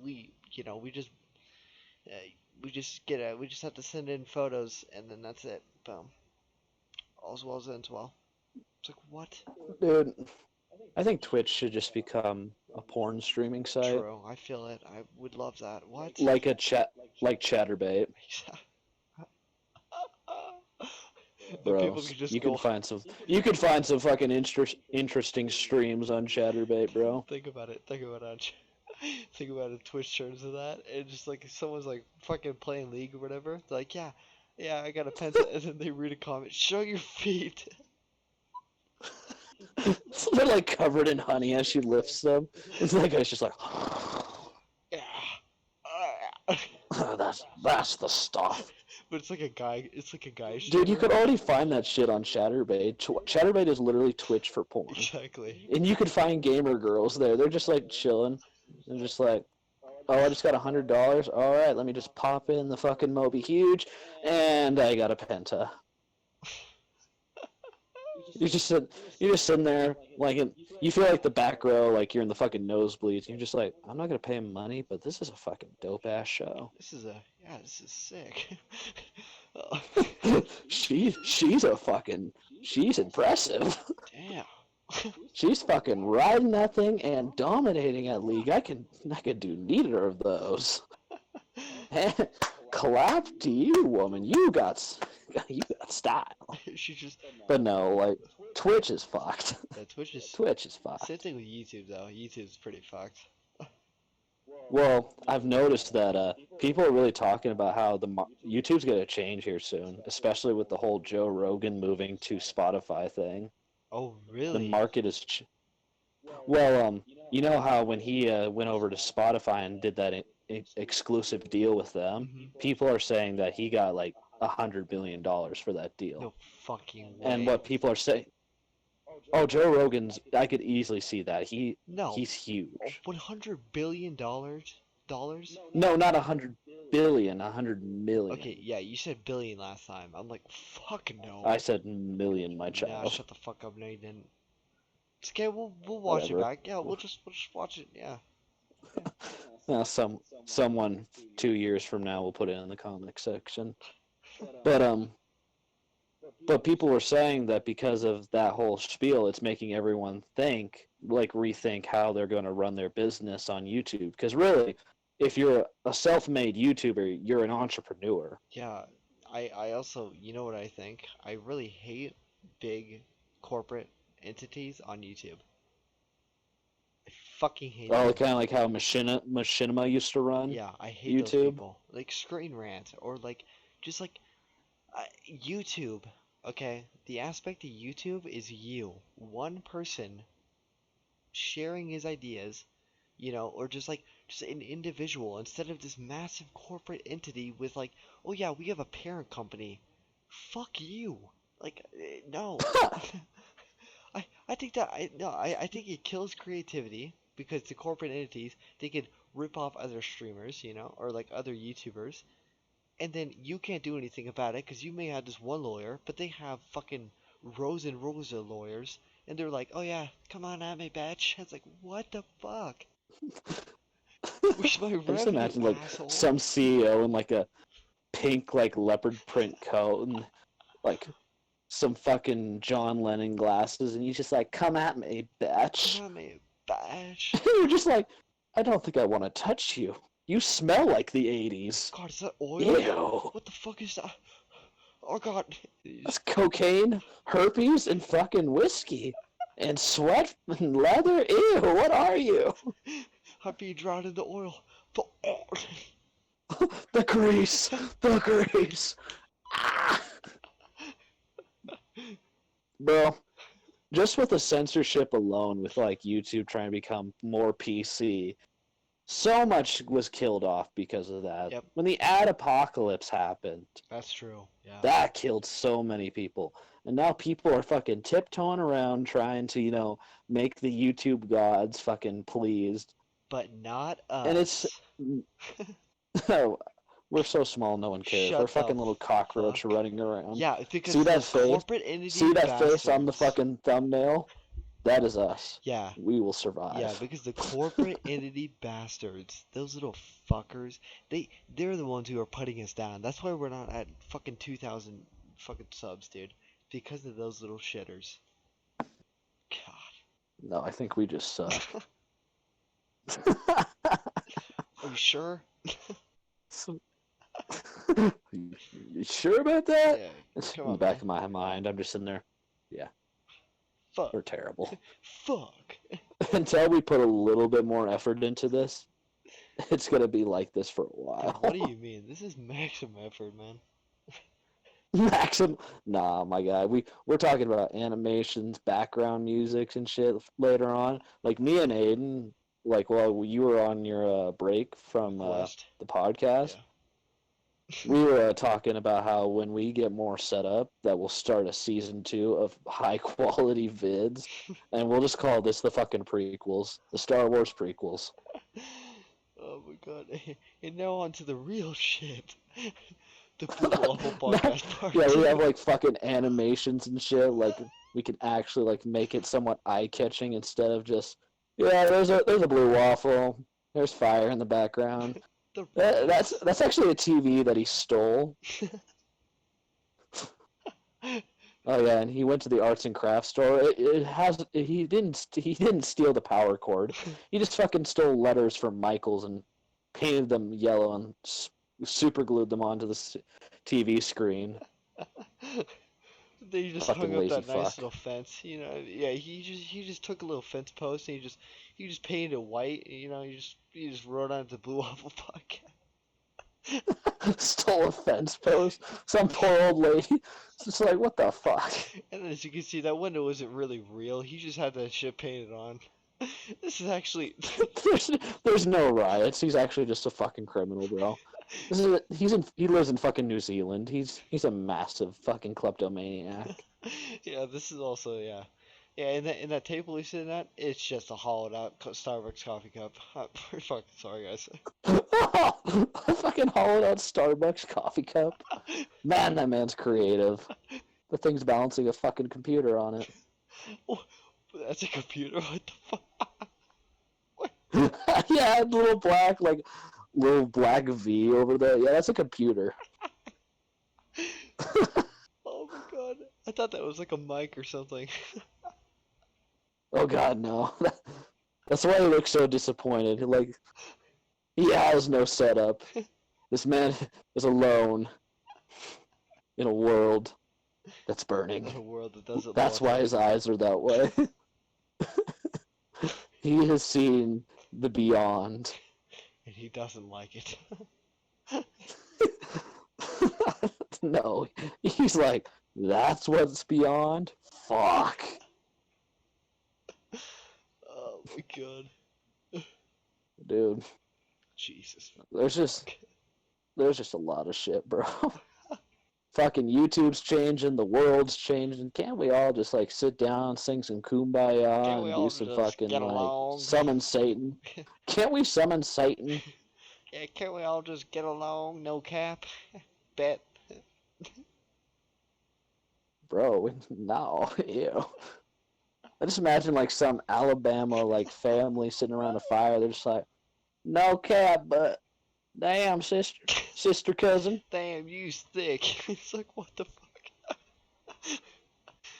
we just have to send in photos, and then that's it. Boom. All's well that ends well. It's like what? Dude, I think Twitch should just become a porn streaming site, True. I feel it. I would love that. What? like a like ChatterBait. And Bro, people could just you go. could find some. You could find some fucking interesting streams on ChatterBait, bro. Think about it. Think about it. Think about it. Twitch turns to that, and just like someone's like fucking playing League or whatever. They're like, yeah, I got a pencil, and then they read a comment. Show your feet. They're like covered in honey as she lifts them. It's like it's just like, Yeah. that's the stuff. But it's like a guy. It's like a guy Dude, you streamer. could already find that shit on ChatterBait. ChatterBait is literally Twitch for porn. Exactly. And you could find gamer girls there. They're just like chilling. They're just like, oh, I just got $100. All right, let me just pop in the fucking Moby Huge, and I got a penta. You're just sitting there like you feel like the back row, like you're in the fucking nosebleeds. You're just like, I'm not gonna pay him money, but this is a fucking dope ass show. This is sick. She's impressive. Damn. She's fucking riding that thing and dominating at League. I could do neither of those. Clap to you, woman. You got style. She just But no, like Twitch is fucked. yeah, Twitch is Twitch is fucked. same thing with YouTube though. YouTube's pretty fucked. Well, I've noticed that people are really talking about how YouTube's going to change here soon, especially with the whole Joe Rogan moving to Spotify thing. Oh The really? market is well, you know how when he went over to Spotify and did that exclusive deal with them. Hmm. People are saying that he got like $100 million for that deal. No fucking And way. what people are saying, oh, Joe Rogan's, I could easily see that. No, He's huge. $100 billion. No, not 100 billion, 100 million. Okay, yeah, you said billion last time. I'm like, fuck no. I said million, my Nah, child. shut the fuck up. No, you didn't. It's okay. We'll watch it Whatever. back. Yeah, we'll just watch it. Yeah. Yeah. Now, someone 2 years from now will put it in the comic section. But but people were saying that because of that whole spiel, it's making everyone rethink how they're going to run their business on YouTube. Because really, if you're a self-made YouTuber, you're an entrepreneur. Yeah. I also, you know what I think? I really hate big corporate entities on YouTube. I fucking hate Oh, them. kind of like how Machinima used to run Yeah, I hate those YouTube. people. Like Screen Rant or like just like YouTube. Okay, the aspect of YouTube is you, one person sharing his ideas, or just an individual instead of this massive corporate entity with like, oh yeah, we have a parent company. Fuck you. Like, no. I think that I no I think it kills creativity because the corporate entities they could rip off other streamers, or like other YouTubers, and then you can't do anything about it because you may have this one lawyer, but they have fucking rows and rows of lawyers, and they're like, oh yeah, come on at me, bitch. It's like, what the fuck? Where's my I just revenue, imagine like asshole? some CEO in like a pink like leopard print coat and like some fucking John Lennon glasses, and he's just like, "Come at me, Come bitch." at me, bitch. You're just like, "I don't think I want to touch you. You smell like the '80s. God, is that oil? Ew. What the fuck is that? Oh god. That's cocaine, herpes, and fucking whiskey, and sweat and leather. Ew. What are you? I'm being drowned in the oil. Oh. The grease, the grease." Ah. Bro, just with the censorship alone, with like YouTube trying to become more PC, so much was killed off because of that. Yep, When the ad apocalypse happened, that's true. Yeah. that killed so many people. And now people are fucking tiptoeing around trying to, make the YouTube gods fucking pleased. But not And it's us. we're so small, no one cares. We're a Shut the fucking little cockroach fuck. running around. Yeah, See because that those face? corporate entity See that face on the bastards. fucking thumbnail? That is us. Yeah, We will yeah, survive. because the corporate entity bastards, those little fuckers, they're the ones who are putting us down. That's why we're not at fucking 2,000 fucking subs, dude. Because of those little shitters. No, I think we just suck. God. Are you sure? So- you sure about that? Yeah, come In the on, back man. of my mind, I'm just sitting there. Yeah, Fuck. we're terrible. Fuck. Until we put a little bit more effort into this, it's gonna be like this for a Dude, what do while. you mean? This is maximum effort, man. Maximum, nah, my guy. We're talking about animations, background music, and shit later on. Like me and Aiden, like while you were on your break from Quest. the podcast, Yeah. we were talking about how when we get more set up, that we'll start a season 2 of high quality vids, and we'll just call this the fucking prequels, the Star Wars prequels. Oh my god. And now on to the real shit. The Blue Waffle Not, Podcast Part yeah, we 2. have like fucking animations and shit. Like we can actually like make it somewhat eye catching instead of just there's a blue waffle. There's fire in the background. The That's riots. that's actually a TV that he stole. Oh yeah, and he went to the arts and crafts store. He didn't steal the power cord. He just fucking stole letters from Michaels and painted them yellow and super glued them onto the TV screen. They just Fucking hung up lazy that nice fuck. little fence, Yeah, he just took a little fence post and he just painted it white. He just wrote on it the Blue Waffle Podcast. Stole a fence post. Some poor old lady. It's just like, what the fuck? And as you can see, that window wasn't really real. He just had that shit painted on. This is actually. there's there's no riots. He's actually just a fucking criminal, bro. He lives in fucking New Zealand. He's a massive fucking kleptomaniac. Yeah, this is also yeah. Yeah, in that table he's sitting at, it's just a hollowed out Starbucks coffee cup. I'm fucking sorry, guys. A fucking hollowed out Starbucks coffee cup. Man, that man's creative. The thing's balancing a fucking computer on it. Oh, that's a computer. What the fuck? Yeah, little black V over there. Yeah, that's a computer. Oh my god. I thought that was like a mic or something. Oh god, no. That's why he looks so disappointed. Like he has no setup. This man is alone in a world that's burning. In a world that doesn't That's love why him. his eyes are that way. He has seen the beyond. And he doesn't like it. No, he's like, that's what's beyond? Fuck. Oh my god. Dude, Jesus. there's just a lot of shit, bro. Fucking YouTube's changing, the world's changing. Can't we all just like sit down, sing some kumbaya, Can't we and do all some just fucking get like along? summon Satan? Can't we summon Satan? Yeah, can't we all just get along? No cap? Bet. Bro, no, ew. I just imagine like some Alabama like family sitting around a fire. They're just like, no cap, but damn, sister cousin. Damn, you thick. It's like, what the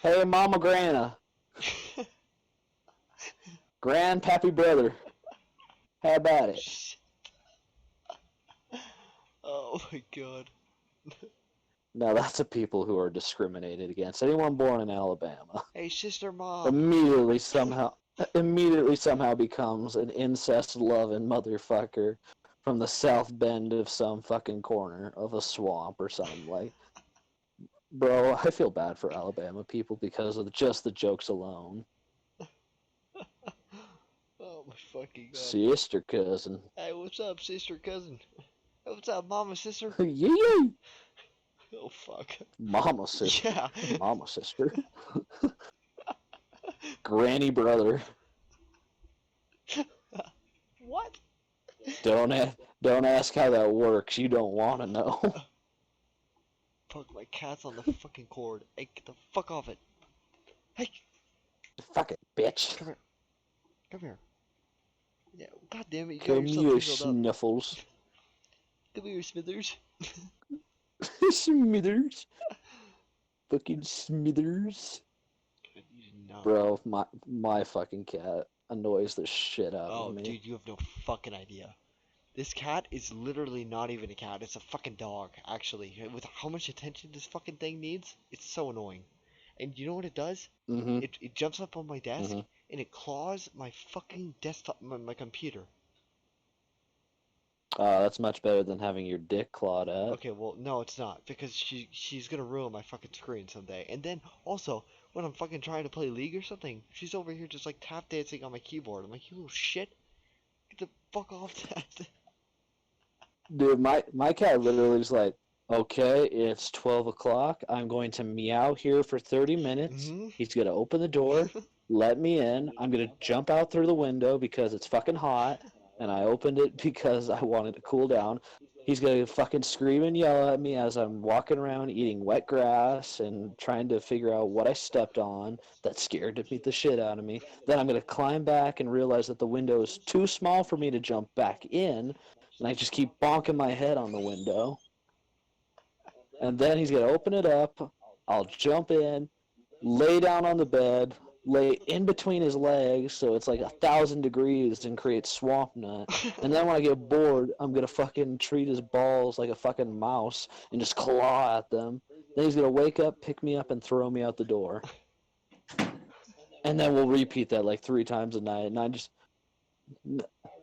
Hey, mama, grandma, fuck? grandpappy brother. How about it? Oh my god. No, that's a people who are discriminated against. Anyone born in Alabama Hey, sister mom. immediately somehow becomes an incest-loving motherfucker from the South Bend of some fucking corner of a swamp or something. Like, bro, I feel bad for Alabama people because of just the jokes alone. Oh my fucking god. Sister cousin. Hey, what's up, sister cousin? Hey, what's up, mama sister? Yeah. Oh fuck. Mama sister. Yeah. Mama sister. Granny brother. What? Don't ask how that works. You don't want to know. Fuck, my cat's on the fucking cord. Hey, get the fuck off it. Hey, Fuck it, bitch. come here. Come here. Yeah, god damn it, you got Come yourself here, tangled up. Snuffles. Come here, Smithers. Smithers. Fucking Smithers. You did not. Bro, my fucking cat annoys the shit out Oh, of me. dude, you have no fucking idea. This cat is literally not even a cat. It's a fucking dog, actually. With how much attention this fucking thing needs, it's so annoying. And you know what it does? Mm-hmm. It jumps up on my desk Mm-hmm. and it claws my fucking desktop, my computer. That's much better than having your dick clawed at. Okay, well, no, it's not because she's gonna ruin my fucking screen someday. And then also, when I'm fucking trying to play League or something, she's over here just like tap dancing on my keyboard. I'm like, you little shit, get the fuck off that. Dude, my cat literally is like, okay, it's 12 o'clock. I'm going to meow here for 30 minutes. Mm-hmm. He's going to open the door, let me in. I'm going to jump out through the window because it's fucking hot, and I opened it because I wanted to cool down. He's going to fucking scream and yell at me as I'm walking around eating wet grass and trying to figure out what I stepped on that scared the shit out of me. Then I'm going to climb back and realize that the window is too small for me to jump back in, and I just keep bonking my head on the window. And then he's going to open it up. I'll jump in, lay down on the bed, lay in between his legs so it's like 1,000 degrees and create swamp nut. And then when I get bored, I'm going to fucking treat his balls like a fucking mouse and just claw at them. Then he's going to wake up, pick me up, and throw me out the door. And then we'll repeat that like 3 times a night. And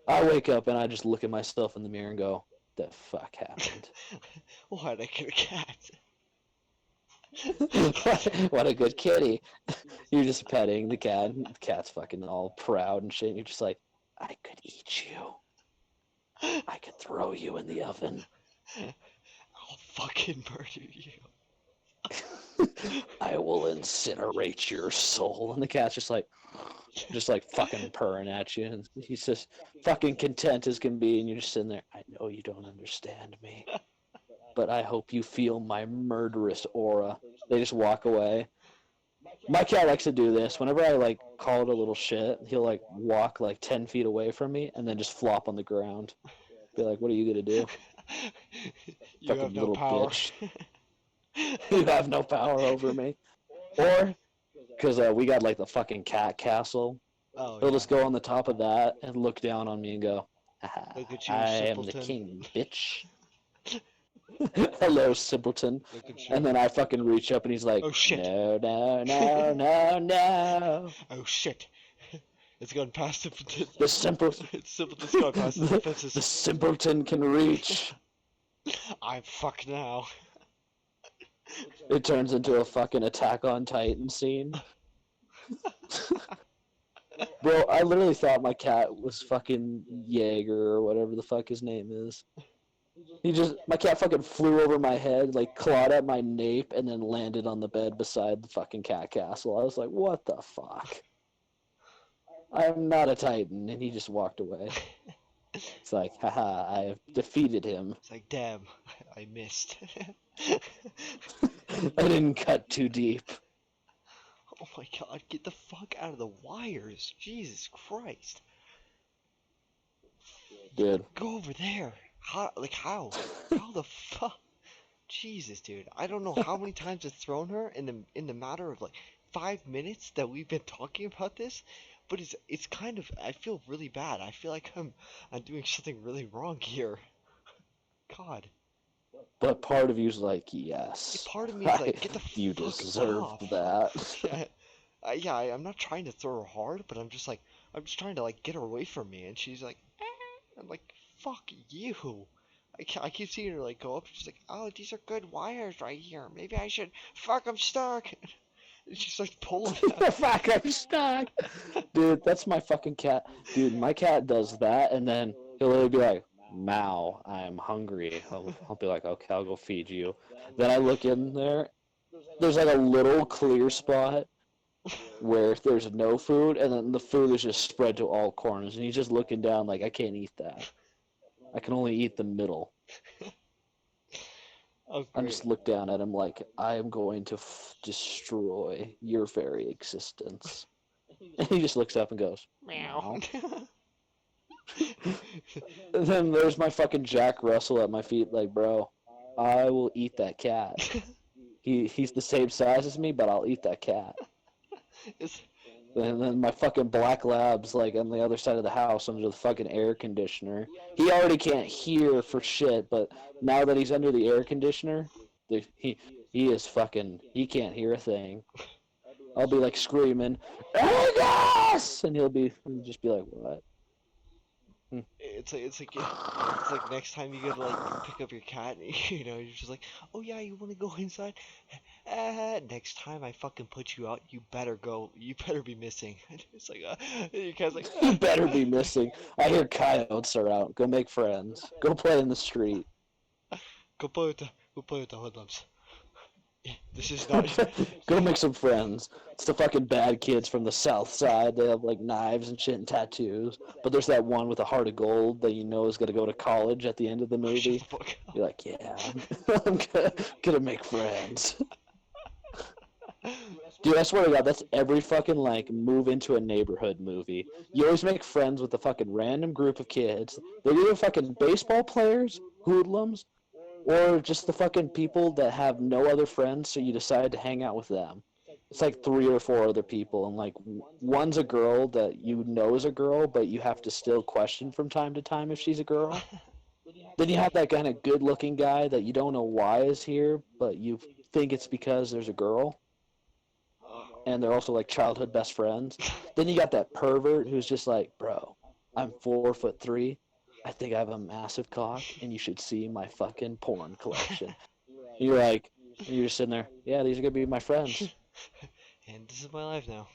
I wake up and I just look at myself in the mirror and go, the fuck happened? Why'd I get a cat? What a good kitty. You're just petting the cat, and the cat's fucking all proud and shit. And you're just like, I could eat you. I could throw you in the oven. I'll fucking murder you. I will incinerate your soul. And the cat's just like fucking purring at you. And he's just fucking content as can be. And you're just sitting there, I know you don't understand me, but I hope you feel my murderous aura. They just walk away. My cat likes to do this. Whenever I like call it a little shit, he'll like walk like 10 feet away from me and then just flop on the ground. Be like, what are you gonna do? You Fucking have no little power. bitch. You have no power over me. Or, because we got like the fucking cat castle, Oh he'll yeah. just go on the top of that and look down on me and go, Look at you, I am the simpleton. king, bitch. Hello, simpleton. Look at And you. then I fucking reach up and he's like, Oh shit. no, no, no, no, no. Oh shit. It's going past the The simple, it's simpleton's going past the the defenses. simpleton can reach. I'm fucked now. It turns into a fucking Attack on Titan scene. Bro, I literally thought my cat was fucking Jaeger or whatever the fuck his name is. My cat fucking flew over my head, like clawed at my nape, and then landed on the bed beside the fucking cat castle. I was like, what the fuck? I'm not a Titan, and he just walked away. It's like, haha, I have defeated him. It's like, damn, I missed. I didn't cut too deep. Oh my god, get the fuck out of the wires. Jesus Christ. Dude. Go over there. How? Like, how? How the fuck? Jesus, dude. I don't know how many times I've thrown her in the matter of like 5 minutes that we've been talking about this, but it's kind of, I feel really bad. I feel like I'm doing something really wrong here. God. But part of you's like, yes, Part of me is like, get the you fuck deserve off. that. Yeah, I'm not trying to throw her hard, but I'm just trying to like get her away from me, and she's like, I'm like, fuck you. I keep seeing her like go up. She's like, oh, these are good wires right here. Maybe I should. Fuck, I'm stuck. And she starts pulling. Fuck, I'm stuck. Dude, that's my fucking cat. Dude, my cat does that, and then he'll literally be like, Mao, I'm hungry. I'll be like, okay, I'll go feed you. Then I look in there. There's like a little clear spot where there's no food, and then the food is just spread to all corners, and he's just looking down like, I can't eat that. I can only eat the middle. Oh, great. I'm just look down at him like, I am going to destroy your very existence. And he just looks up and goes, Meow. And then there's my fucking Jack Russell at my feet like, bro, I will eat that cat. He's the same size as me, but I'll eat that cat. And then my fucking black lab's like on the other side of the house under the fucking air conditioner. He already can't hear for shit, but now that he's under the air conditioner, he is fucking, he can't hear a thing. I'll be like screaming, Angus! And he'll just be like, what? It's like next time you go to like pick up your cat, you're just like, oh yeah, you want to go inside? Next time I fucking put you out, you better go. You better be missing. It's like, your cat's like, You better be missing. I hear coyotes are out. Go make friends. Go play in the street. Go play with the hoodlums. This is not. Go make some friends. It's the fucking bad kids from the south side. They have like knives and shit and tattoos. But there's that one with a heart of gold that you know is gonna go to college at the end of the movie. You're like, yeah, I'm gonna make friends. Dude, I swear to God, that's every fucking like move into a neighborhood movie. You always make friends with a fucking random group of kids. They're either fucking baseball players, hoodlums, or just the fucking people that have no other friends, so you decide to hang out with them. It's like 3 or 4 other people, and like one's a girl that you know is a girl, but you have to still question from time to time if she's a girl. Then you have that kind of good-looking guy that you don't know why is here, but you think it's because there's a girl, and they're also like childhood best friends. Then you got that pervert who's just like, bro, I'm 4'3". I think I have a massive cock, and you should see my fucking porn collection. You're just sitting there, yeah, these are gonna be my friends. And this is my life now.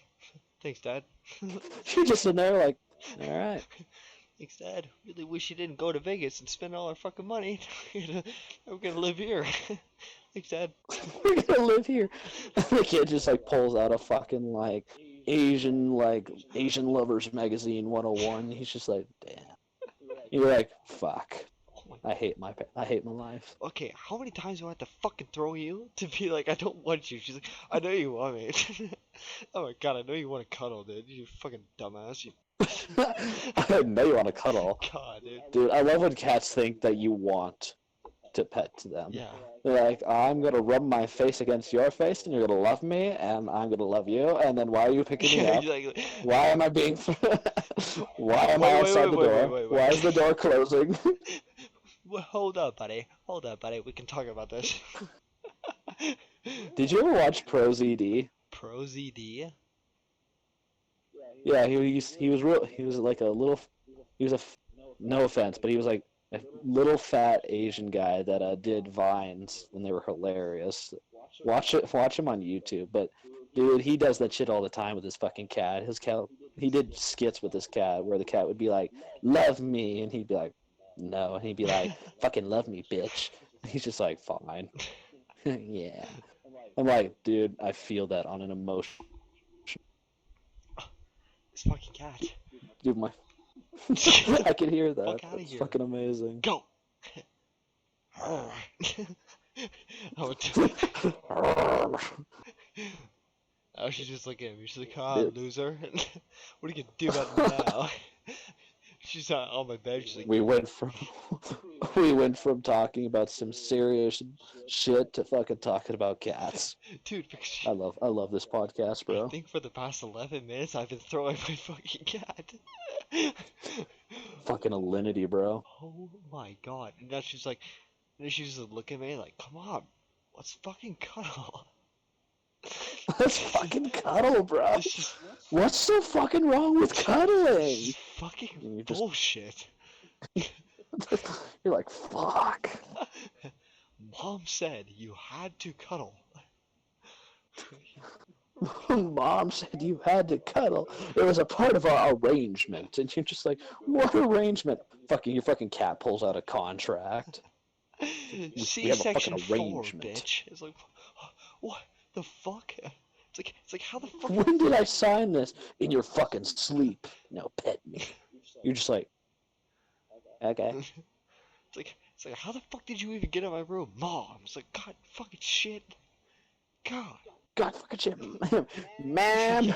Thanks, Dad. You're just in there like, all right. Thanks, Dad. Really wish you didn't go to Vegas and spend all our fucking money. We're gonna live here. Thanks, Dad. We're gonna live here. The kid just like pulls out a fucking like Asian Lovers Magazine 101. He's just like, damn. You're like, fuck. Oh my. I hate my life. Okay, how many times do I have to fucking throw you to be like, I don't want you? She's like, I know you want me. Oh my god, I know you want to cuddle, dude. You fucking dumbass. You. I know you want to cuddle. God, dude. Dude, I love when cats think that you want to pet to them. Yeah. They're like, I'm gonna rub my face against your face, and you're gonna love me, and I'm gonna love you, and then why are you picking me up? Like, Why am I being? Why am I outside the door? wait. Why is the door closing? Well, hold up, buddy. Hold up, buddy. We can talk about this. Did you ever watch Pro ZD? Pro ZD? Yeah, he was real. He was like a little. He was no offense, but he was like a little fat Asian guy that did vines, and they were hilarious. Watch him on YouTube. But dude, he does that shit all the time with his fucking cat. His cat. He did skits with his cat where the cat would be like, "Love me," and he'd be like, "No," and he'd be like, "Fucking love me, bitch." He's just like, "Fine." Yeah. I'm like, dude, I feel that on an emotion. This fucking cat. Dude, I can hear that. Fuck outta That's here. fucking amazing. Go! Oh, she's just looking at me. She's like, ah, Dude. loser. What are you gonna do about it now? She's on my bed. She's like, we went from talking about some serious shit to fucking talking about cats. dude, because I love this podcast, I bro. think for the past 11 minutes I've been throwing my fucking cat. Fucking alinity, bro. Oh my god. And now she's like, just looking at me like, come on, let's fucking cuddle. Let's fucking cuddle, bro. This is What's so fucking wrong with cuddling? fucking bullshit. You're like, fuck. Mom said you had to cuddle. Mom said you had to cuddle. It was a part of our arrangement. And you're just like, what arrangement? Your fucking cat pulls out a contract. C-section 4, bitch. It's like, what the fuck? It's like how the fuck? When did I sign this? In your fucking sleep. No, pet me. You're just like, okay. It's like how the fuck did you even get in my room, Mom? It's like God fucking shit. God fucking shit, man.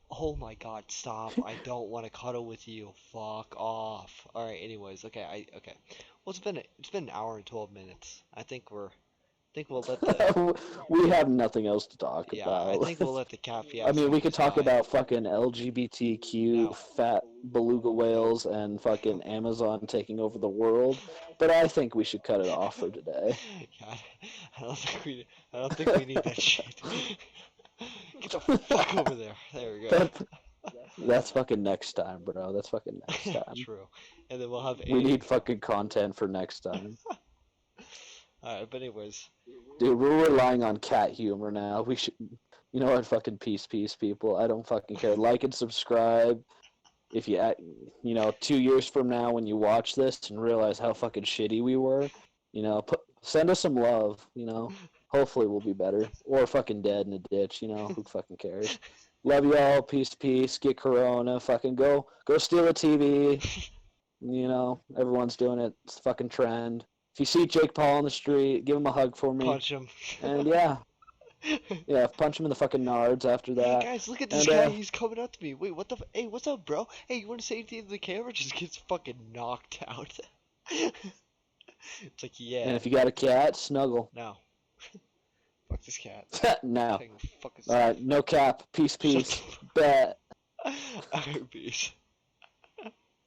Oh my god, stop. I don't want to cuddle with you. Fuck off. Alright, anyways, okay. Well, it's been an hour and 12 minutes. I think we'll let the We have nothing else to talk about. I think we'll let the cat I mean, we could talk die. about fucking LGBTQ, fat beluga whales, and fucking Amazon taking over the world, but I think we should cut it off for today. God, I don't think we need that shit. Get the fuck over there. There we go. That's fucking next time, bro. That's fucking next time. True. And then we'll have. We need fucking content for next time. Alright, but anyways. Dude, we're relying on cat humor now. We should. You know what? Fucking peace, people. I don't fucking care. Like and subscribe. If you, 2 years from now when you watch this and realize how fucking shitty we were, send us some love. Hopefully we'll be better. Or fucking dead in a ditch. Who fucking cares? Love y'all. Peace. Get corona. Fucking go steal a TV. Everyone's doing it. It's a fucking trend. If you see Jake Paul on the street, give him a hug for me. Punch him. And yeah, punch him in the fucking nards after that. Hey guys, look at this guy. He's coming up to me. Wait, what the? Hey, what's up, bro? Hey, you want to say anything to the camera? Just gets fucking knocked out. It's like, yeah. And if you got a cat, snuggle. No. Fuck this cat. No. Alright, no cap. Peace. Bet. Alright, peace.